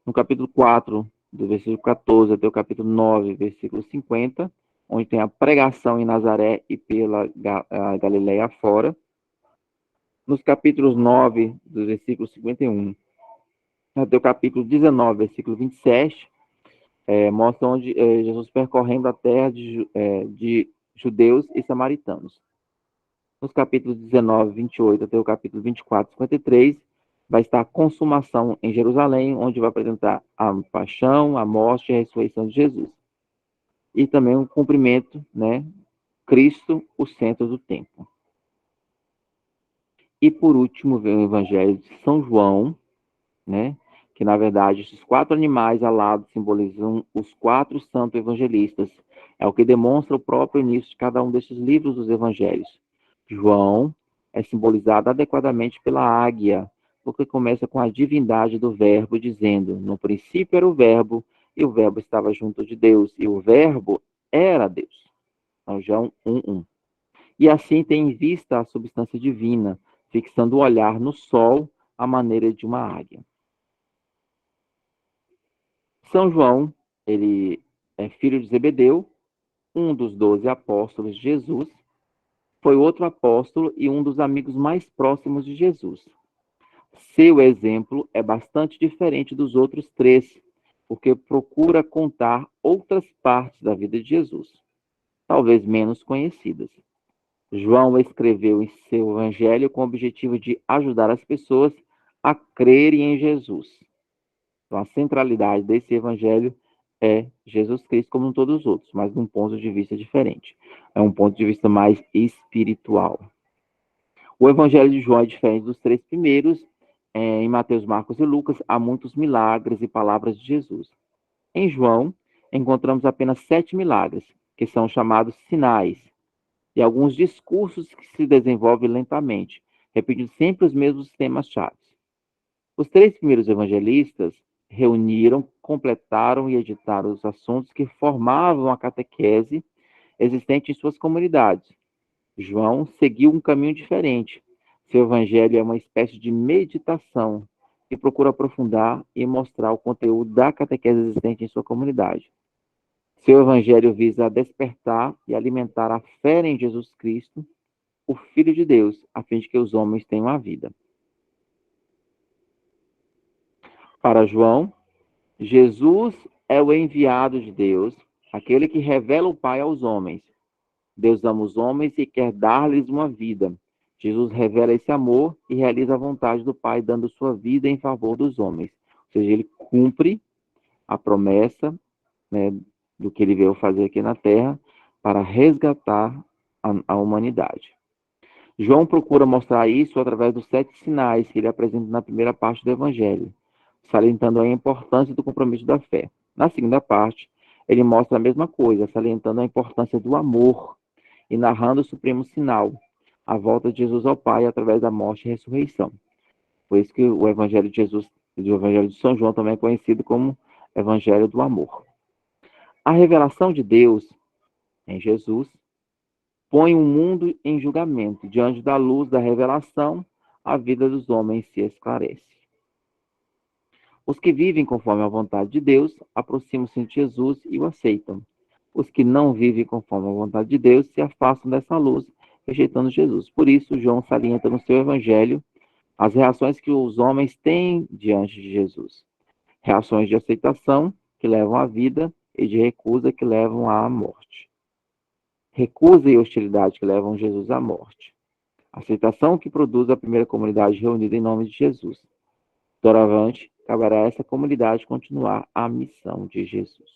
No capítulo 4, do versículo 14 até o capítulo 9, versículo 50, onde tem a pregação em Nazaré e pela Galileia fora. Nos capítulos 9, do versículo 51 até o capítulo 19, versículo 27, mostra onde Jesus percorrendo a terra de judeus e samaritanos. Nos capítulos 19, 28 até o capítulo 24, 53, vai estar a consumação em Jerusalém, onde vai apresentar a paixão, a morte e a ressurreição de Jesus. E também o cumprimento, né? Cristo, o centro do tempo. E por último, vem o Evangelho de São João, né? que, na verdade, esses 4 animais alados simbolizam os 4 santos evangelistas. É o que demonstra o próprio início de cada um desses livros dos evangelhos. João é simbolizado adequadamente pela águia, porque começa com a divindade do verbo, dizendo: no princípio era o verbo, e o verbo estava junto de Deus, e o verbo era Deus. Então, João 1:1. E assim tem em vista a substância divina, fixando o olhar no sol, à maneira de uma águia. São João, ele é filho de Zebedeu, um dos 12 apóstolos de Jesus, foi outro apóstolo e um dos amigos mais próximos de Jesus. Seu exemplo é bastante diferente dos outros 3, porque procura contar outras partes da vida de Jesus, talvez menos conhecidas. João escreveu em seu evangelho com o objetivo de ajudar as pessoas a crerem em Jesus. Então, a centralidade desse evangelho é Jesus Cristo, como em todos os outros, mas de um ponto de vista diferente. É um ponto de vista mais espiritual. O evangelho de João é diferente dos 3 primeiros. Em Mateus, Marcos e Lucas, há muitos milagres e palavras de Jesus. Em João, encontramos apenas 7 milagres, que são chamados sinais, e alguns discursos que se desenvolvem lentamente, repetindo sempre os mesmos temas-chave. Os 3 primeiros evangelistas reuniram, completaram e editaram os assuntos que formavam a catequese existente em suas comunidades. João seguiu um caminho diferente. Seu evangelho é uma espécie de meditação que procura aprofundar e mostrar o conteúdo da catequese existente em sua comunidade. Seu evangelho visa despertar e alimentar a fé em Jesus Cristo, o Filho de Deus, a fim de que os homens tenham a vida. Para João, Jesus é o enviado de Deus, aquele que revela o Pai aos homens. Deus ama os homens e quer dar-lhes uma vida. Jesus revela esse amor e realiza a vontade do Pai, dando sua vida em favor dos homens. Ou seja, ele cumpre a promessa, né, do que ele veio fazer aqui na Terra para resgatar a humanidade. João procura mostrar isso através dos 7 sinais que ele apresenta na primeira parte do Evangelho, salientando a importância do compromisso da fé. Na segunda parte, ele mostra a mesma coisa, salientando a importância do amor e narrando o supremo sinal, a volta de Jesus ao Pai através da morte e ressurreição. Por isso que o Evangelho de Jesus, o Evangelho de São João, também é conhecido como Evangelho do Amor. A revelação de Deus em Jesus põe o mundo em julgamento. Diante da luz da revelação, a vida dos homens se esclarece. Os que vivem conforme a vontade de Deus aproximam-se de Jesus e o aceitam. Os que não vivem conforme a vontade de Deus se afastam dessa luz, rejeitando Jesus. Por isso, João salienta no seu evangelho as reações que os homens têm diante de Jesus. Reações de aceitação, que levam à vida, e de recusa, que levam à morte. Recusa e hostilidade, que levam Jesus à morte. Aceitação, que produz a primeira comunidade reunida em nome de Jesus. Doravante, caberá a essa comunidade continuar a missão de Jesus.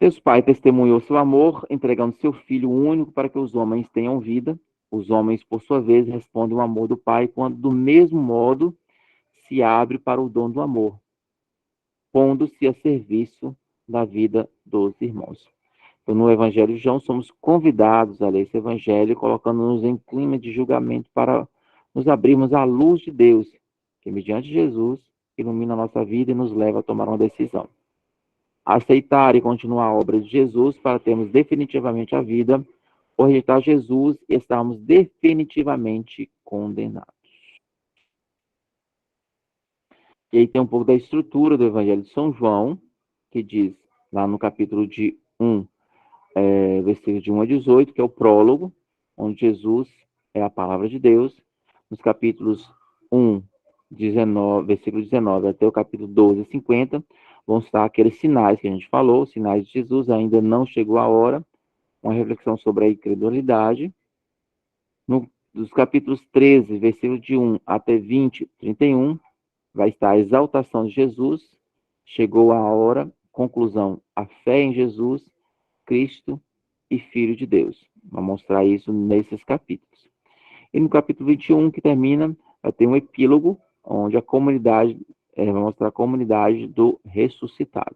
Deus Pai testemunhou seu amor, entregando seu Filho único para que os homens tenham vida. Os homens, por sua vez, respondem o amor do Pai quando, do mesmo modo, se abre para o dom do amor, pondo-se a serviço da vida dos irmãos. Então, no Evangelho de João, somos convidados a ler esse Evangelho, colocando-nos em clima de julgamento para nos abrirmos à luz de Deus, que, mediante Jesus, ilumina a nossa vida e nos leva a tomar uma decisão. Aceitar e continuar a obra de Jesus para termos definitivamente a vida, ou rejeitar Jesus e estarmos definitivamente condenados. E aí tem um pouco da estrutura do Evangelho de São João, que diz lá no capítulo de 1, versículo de 1 a 18, que é o prólogo, onde Jesus é a palavra de Deus. Nos capítulos 1, 19, versículo 19 até o capítulo 12, 50, vão estar aqueles sinais que a gente falou, os sinais de Jesus, ainda não chegou a hora, uma reflexão sobre a incredulidade. Nos capítulos 13, versículo de 1 até 20, 31, vai estar a exaltação de Jesus, chegou a hora, conclusão, a fé em Jesus, Cristo e Filho de Deus. Vamos mostrar isso nesses capítulos. E no capítulo 21, que termina, vai ter um epílogo, onde a comunidade vai mostrar a comunidade do ressuscitado.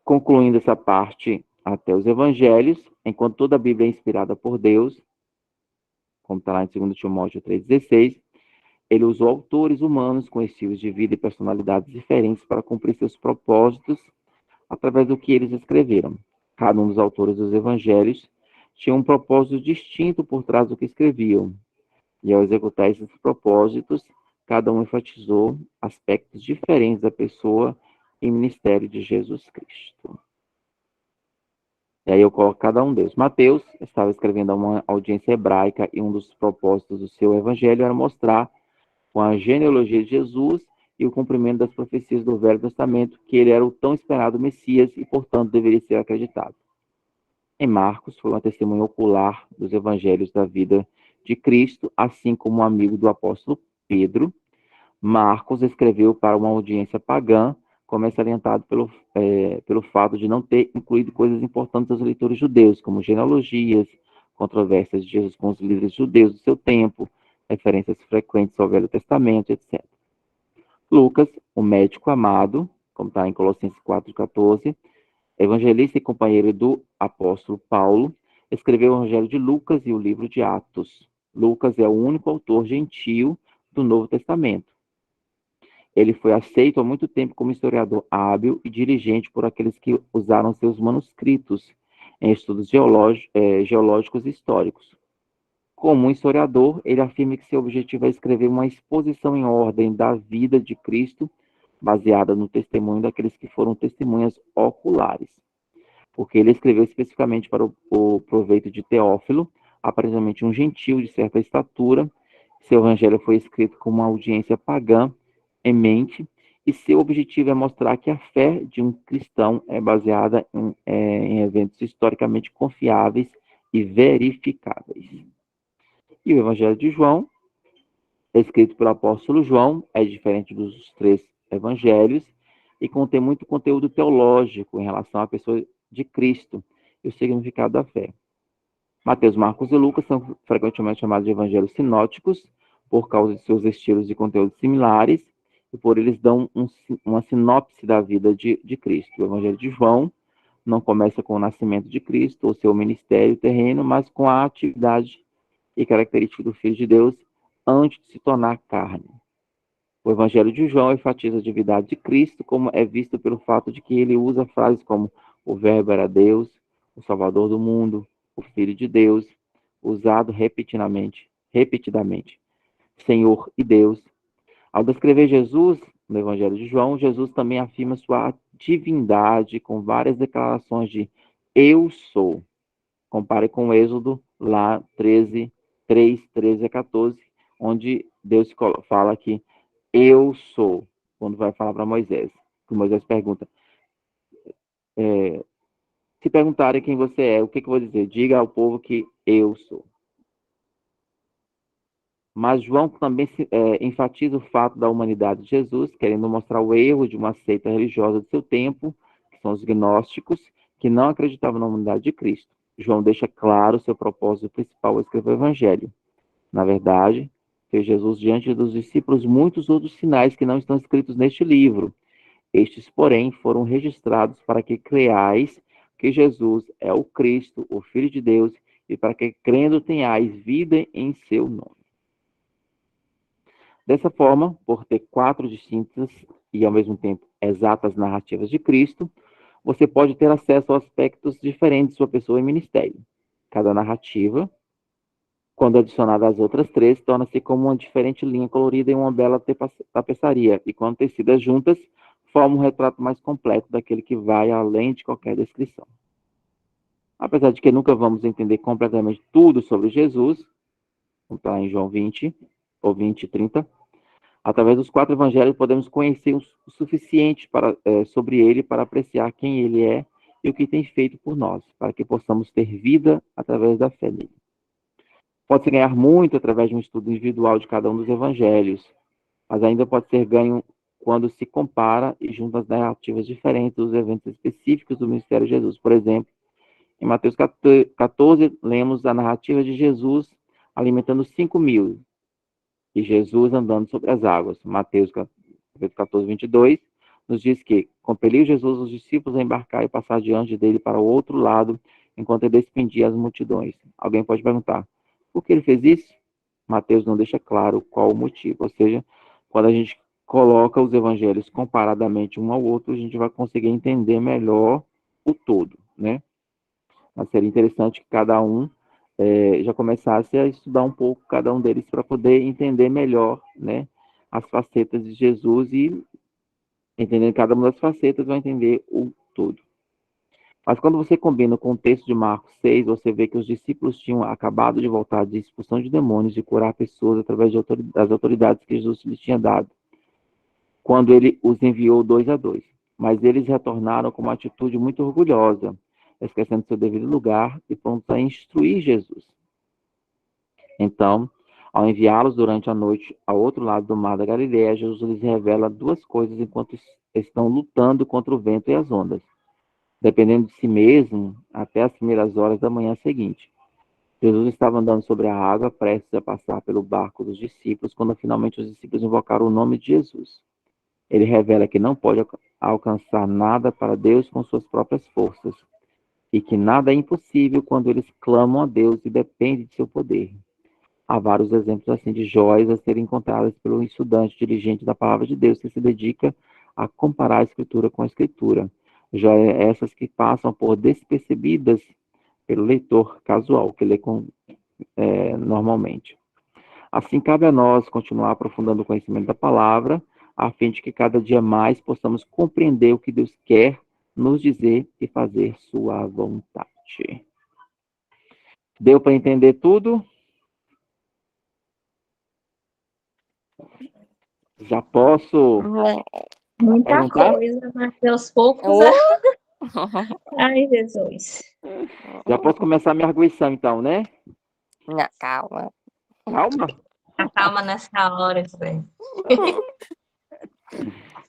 Concluindo essa parte até os evangelhos, enquanto toda a Bíblia é inspirada por Deus, como está lá em 2 Timóteo 3,16, ele usou autores humanos com estilos de vida e personalidades diferentes para cumprir seus propósitos através do que eles escreveram. Cada um dos autores dos evangelhos tinha um propósito distinto por trás do que escreviam. E ao executar esses propósitos, cada um enfatizou aspectos diferentes da pessoa e ministério de Jesus Cristo. E aí eu coloco cada um deles. Mateus estava escrevendo a uma audiência hebraica e um dos propósitos do seu evangelho era mostrar, com a genealogia de Jesus e o cumprimento das profecias do Velho Testamento, que ele era o tão esperado Messias e, portanto, deveria ser acreditado. Em Marcos, foi uma testemunha ocular dos evangelhos da vida de Cristo, assim como um amigo do apóstolo Pedro. Marcos escreveu para uma audiência pagã, como é salientado pelo fato de não ter incluído coisas importantes aos leitores judeus, como genealogias, controvérsias de Jesus com os líderes judeus do seu tempo, referências frequentes ao Velho Testamento, etc. Lucas, o médico amado, como está em Colossenses 4,14, evangelista e companheiro do apóstolo Paulo, escreveu o Evangelho de Lucas e o livro de Atos. Lucas é o único autor gentio do Novo Testamento. Ele foi aceito há muito tempo como historiador hábil e dirigente por aqueles que usaram seus manuscritos em estudos geológicos e históricos. Como um historiador, ele afirma que seu objetivo é escrever uma exposição em ordem da vida de Cristo, baseada no testemunho daqueles que foram testemunhas oculares. Porque ele escreveu especificamente para o proveito de Teófilo, aparentemente um gentio de certa estatura. Seu evangelho foi escrito com uma audiência pagã em mente, e seu objetivo é mostrar que a fé de um cristão é baseada em eventos historicamente confiáveis e verificáveis. E o Evangelho de João, escrito pelo apóstolo João, é diferente dos três evangelhos e contém muito conteúdo teológico em relação à pessoa de Cristo e o significado da fé. Mateus, Marcos e Lucas são frequentemente chamados de evangelhos sinóticos por causa de seus estilos de conteúdo similares e por eles dão uma sinopse da vida de Cristo. O Evangelho de João não começa com o nascimento de Cristo ou seu ministério terreno, mas com a atividade e característica do Filho de Deus antes de se tornar carne. O Evangelho de João enfatiza a divindade de Cristo, como é visto pelo fato de que ele usa frases como o Verbo era Deus, o Salvador do mundo, o Filho de Deus, usado repetidamente, Senhor e Deus. Ao descrever Jesus no Evangelho de João, Jesus também afirma sua divindade com várias declarações de eu sou. Compare com o Êxodo, lá 13 a 14, onde Deus fala que eu sou, quando vai falar para Moisés. Moisés pergunta, se perguntarem quem você é, o que eu vou dizer? Diga ao povo que eu sou. Mas João também enfatiza o fato da humanidade de Jesus, querendo mostrar o erro de uma seita religiosa do seu tempo, que são os gnósticos, que não acreditavam na humanidade de Cristo. João deixa claro seu propósito principal ao escrever o Evangelho. Na verdade, fez Jesus diante dos discípulos muitos outros sinais que não estão escritos neste livro. Estes, porém, foram registrados para que creais que Jesus é o Cristo, o Filho de Deus, e para que, crendo, tenhais vida em seu nome. Dessa forma, por ter 4 distintas e, ao mesmo tempo, exatas narrativas de Cristo, você pode ter acesso a aspectos diferentes de sua pessoa e ministério. Cada narrativa, quando adicionada às outras 3, torna-se como uma diferente linha colorida em uma bela tapeçaria, e quando tecidas juntas, forma um retrato mais completo daquele que vai além de qualquer descrição. Apesar de que nunca vamos entender completamente tudo sobre Jesus, como está em João 20, ou 20, 30, através dos 4 evangelhos podemos conhecer o suficiente sobre ele para apreciar quem ele é e o que tem feito por nós, para que possamos ter vida através da fé nele. Pode-se ganhar muito através de um estudo individual de cada um dos evangelhos, mas ainda pode ser ganho quando se compara e junta as narrativas diferentes dos eventos específicos do ministério de Jesus. Por exemplo, em Mateus 14, lemos a narrativa de Jesus alimentando 5.000. e Jesus andando sobre as águas. Mateus 14, 22, nos diz que compeliu Jesus os discípulos a embarcar e passar diante dele para o outro lado, enquanto ele despendia as multidões. Alguém pode perguntar, por que ele fez isso? Mateus não deixa claro qual o motivo, ou seja, quando a gente coloca os evangelhos comparadamente um ao outro, a gente vai conseguir entender melhor o todo, né? Mas seria interessante que cada um já começasse a estudar um pouco cada um deles para poder entender melhor, né, as facetas de Jesus e entendendo cada uma das facetas vai entender o todo. Mas quando você combina com o texto de Marcos 6, você vê que os discípulos tinham acabado de voltar de expulsão de demônios, de curar pessoas através das autoridades que Jesus lhes tinha dado, quando ele os enviou 2 a 2. Mas eles retornaram com uma atitude muito orgulhosa, esquecendo seu devido lugar e prontos a instruir Jesus. Então, ao enviá-los durante a noite ao outro lado do mar da Galileia, Jesus lhes revela 2 coisas enquanto estão lutando contra o vento e as ondas, dependendo de si mesmo até as primeiras horas da manhã seguinte. Jesus estava andando sobre a água, prestes a passar pelo barco dos discípulos, quando finalmente os discípulos invocaram o nome de Jesus. Ele revela que não pode alcançar nada para Deus com suas próprias forças, e que nada é impossível quando eles clamam a Deus e depende de seu poder. Há vários exemplos assim de joias a serem encontradas pelo estudante dirigente da palavra de Deus que se dedica a comparar a escritura com a escritura. Joias essas que passam por despercebidas pelo leitor casual, que lê normalmente. Assim, cabe a nós continuar aprofundando o conhecimento da palavra, a fim de que cada dia mais possamos compreender o que Deus quer nos dizer e fazer sua vontade. Deu para entender tudo? Já posso Muita perguntar? coisa, mas aos poucos. Ai, Jesus. Já posso começar a minha arguição, então, né? Não, calma. Calma. Calma nessa hora, velho.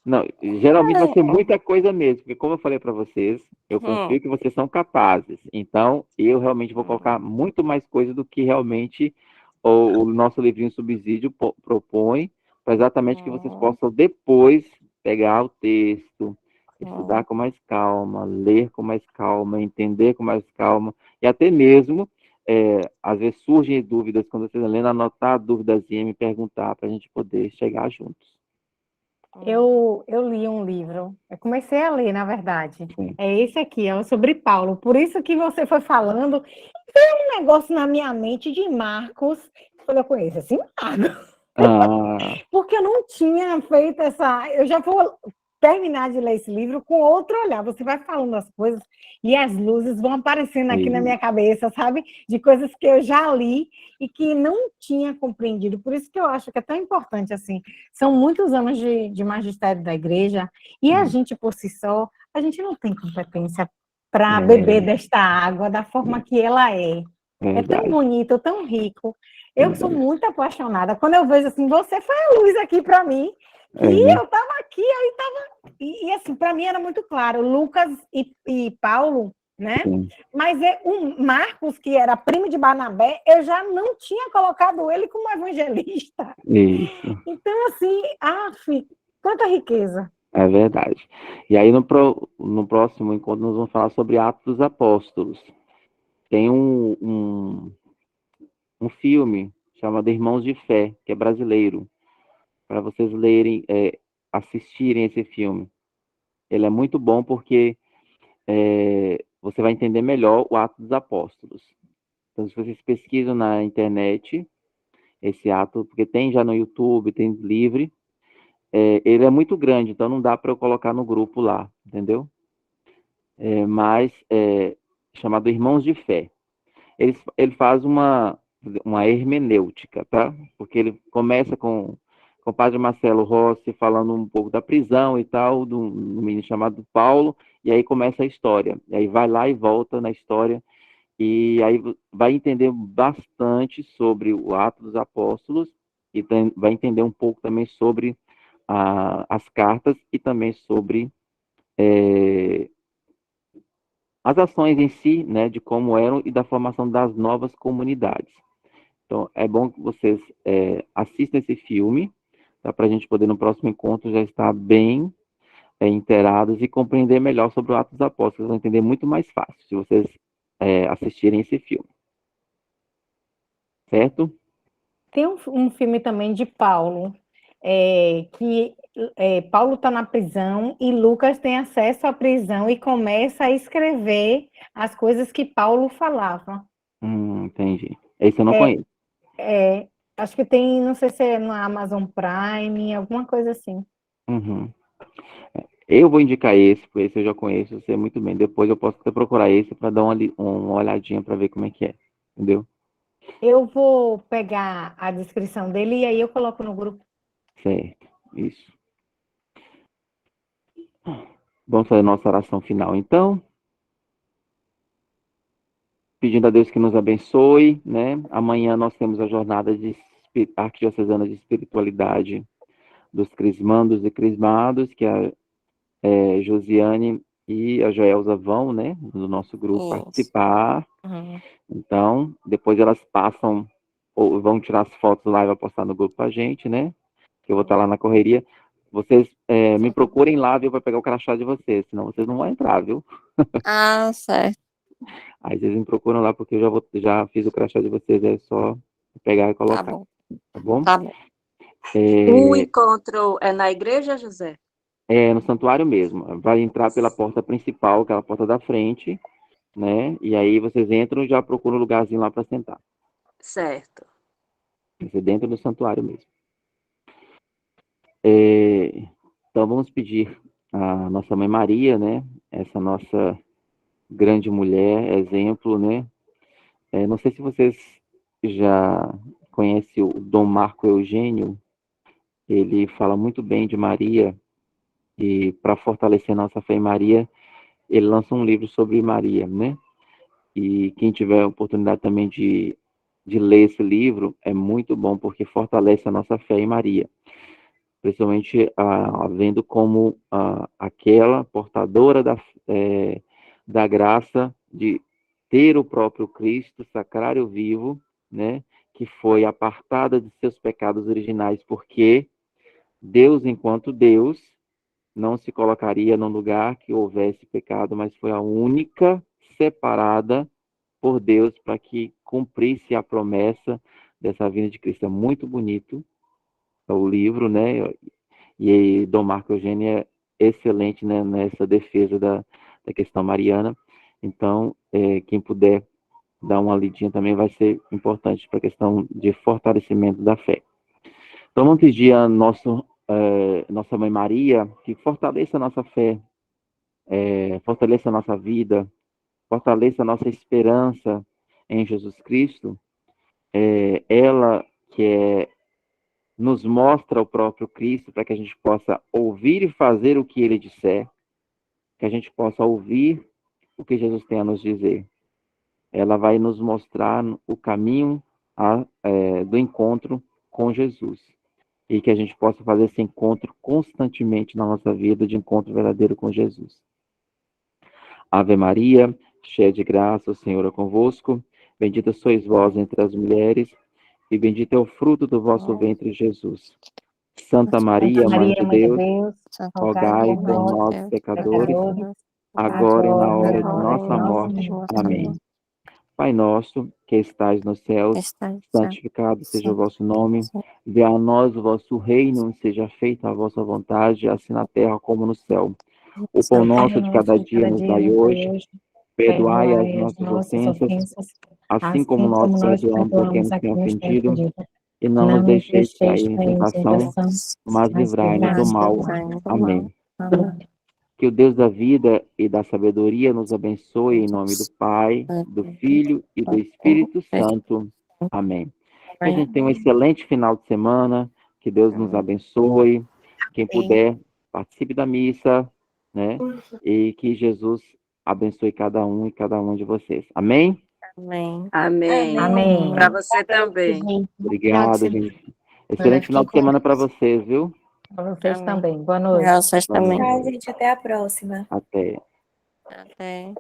Não, geralmente vai ser muita coisa mesmo, porque como eu falei para vocês, eu confio que vocês são capazes. Então, eu realmente vou colocar muito mais coisa do que realmente o nosso livrinho Subsídio propõe, para exatamente que vocês possam depois pegar o texto, estudar com mais calma, ler com mais calma, entender com mais calma, e até mesmo, às vezes surgem dúvidas, quando vocês estão lendo, anotar dúvidas e me perguntar, para a gente poder chegar juntos. Eu li um livro, eu comecei a ler, na verdade. Sim. É esse aqui, é sobre Paulo. Por isso que você foi falando, tem um negócio na minha mente de Marcos, quando eu conheço assim, Marcos. Porque eu não tinha feito essa. Eu já vou terminar de ler esse livro com outro olhar. Você vai falando as coisas e as luzes vão aparecendo aqui na minha cabeça, sabe? De coisas que eu já li e que não tinha compreendido. Por isso que eu acho que é tão importante, assim. São muitos anos de magistério da igreja e a gente, por si só, a gente não tem competência para beber desta água da forma que ela é. É tão bonito, tão rico. Eu sou muito apaixonada. Quando eu vejo assim, você foi a luz aqui para mim, que eu estava aqui, aí estava. E assim, para mim era muito claro, Lucas e Paulo, né? Sim. Mas o Marcos, que era primo de Barnabé, eu já não tinha colocado ele como evangelista. Isso. Então, assim, quanta riqueza. É verdade. E aí, no próximo encontro, nós vamos falar sobre Atos dos Apóstolos. Tem um filme chamado Irmãos de Fé, que é brasileiro, para vocês lerem, assistirem esse filme. Ele é muito bom porque você vai entender melhor o Atos dos Apóstolos. Então, se vocês pesquisam na internet esse ato, porque tem já no YouTube, tem livre, ele é muito grande, então não dá para eu colocar no grupo lá, entendeu? Mas chamado Irmãos de Fé. Ele faz uma hermenêutica, tá? Porque ele começa com o padre Marcelo Rossi falando um pouco da prisão e tal, do menino chamado Paulo, e aí começa a história. E aí vai lá e volta na história, e aí vai entender bastante sobre o Ato dos Apóstolos, e vai entender um pouco também sobre as cartas, e também sobre as ações em si, né, de como eram, e da formação das novas comunidades. Então, é bom que vocês assistam esse filme, tá, para a gente poder, no próximo encontro, já estar bem inteirados e compreender melhor sobre o Atos dos Apóstolos. Vocês vão entender muito mais fácil se vocês assistirem esse filme. Certo? Tem um filme também de Paulo, que Paulo está na prisão e Lucas tem acesso à prisão e começa a escrever as coisas que Paulo falava. Entendi. Esse eu não conheço. Acho que tem, não sei se é no Amazon Prime, alguma coisa assim. Uhum. Eu vou indicar esse, porque esse eu já conheço, você muito bem. Depois eu posso até procurar esse para dar uma olhadinha para ver como é que é. Entendeu? Eu vou pegar a descrição dele e aí eu coloco no grupo. Certo. Isso. Vamos fazer nossa oração final, então. Pedindo a Deus que nos abençoe, né? Amanhã nós temos a jornada de arquidiocesana de espiritualidade dos crismandos e crismados, que a Josiane e a Joelza vão, né, no nosso grupo participar. Então, depois elas passam, ou vão tirar as fotos lá e vai postar no grupo pra gente, né? Que eu vou estar lá na correria. Vocês me procurem lá, viu, para pegar o crachá de vocês, senão vocês não vão entrar, viu? Ah, certo. Aí vocês me procuram lá, porque eu já fiz o crachá de vocês, é só pegar e colocar. Tá bom. Tá bom? Tá bom. O encontro é na igreja, José? No santuário mesmo. Vai entrar pela porta principal, aquela porta da frente, né? E aí vocês entram e já procuram um lugarzinho lá para sentar. Certo. Vai ser dentro do santuário mesmo. Então vamos pedir a nossa Mãe Maria, né? Essa nossa grande mulher, exemplo, né? Não sei se vocês já conhecem o Dom Marco Eugênio. Ele fala muito bem de Maria, e para fortalecer nossa fé em Maria, ele lança um livro sobre Maria, né? E quem tiver a oportunidade também de ler esse livro, é muito bom, porque fortalece a nossa fé em Maria. Principalmente vendo como aquela portadora da graça de ter o próprio Cristo, sacrário vivo, né? Que foi apartada de seus pecados originais, porque Deus, enquanto Deus, não se colocaria num lugar que houvesse pecado, mas foi a única separada por Deus para que cumprisse a promessa dessa vinda de Cristo. É muito bonito o livro, né? E Dom Marco Eugênio é excelente, né, nessa defesa da questão mariana. Então, quem puder dar uma lidinha também vai ser importante para a questão de fortalecimento da fé. Então, vamos pedir a nossa Mãe Maria que fortaleça a nossa fé, fortaleça a nossa vida, fortaleça a nossa esperança em Jesus Cristo. Ela que nos mostra o próprio Cristo para que a gente possa ouvir e fazer o que Ele disser, que a gente possa ouvir o que Jesus tem a nos dizer. Ela vai nos mostrar o caminho do encontro com Jesus. E que a gente possa fazer esse encontro constantemente na nossa vida, de encontro verdadeiro com Jesus. Ave Maria, cheia de graça, o Senhor é convosco. Bendita sois vós entre as mulheres, e bendito é o fruto do vosso ventre, Jesus. Santa Maria, Mãe de Deus, rogai por nós, pecadores, agora e na hora de nossa morte. Amém. Pai nosso, que estais nos céus, santificado seja o vosso nome. Venha a nós o vosso reino, seja feita a vossa vontade, assim na terra como no céu. O pão nosso de cada dia nos dai hoje. Perdoai as nossas ofensas, assim como nós perdoamos a quem nos tem ofendido. E não nos deixeis cair em tentação, mas livrai-nos do mal. Amém. Que o Deus da vida e da sabedoria nos abençoe em nome do Pai, do Filho e do Espírito Santo. Amém. Que a gente tenha um excelente final de semana, que Deus nos abençoe. Quem puder, participe da missa, né? E que Jesus abençoe cada um e cada uma de vocês. Amém? Amém. Amém. Amém. Para você também. Obrigado, gente. Excelente final de semana para vocês, viu? Para vocês Amém. também. Boa noite. Vocês também. Tchau, gente. Até a próxima. Até. Até.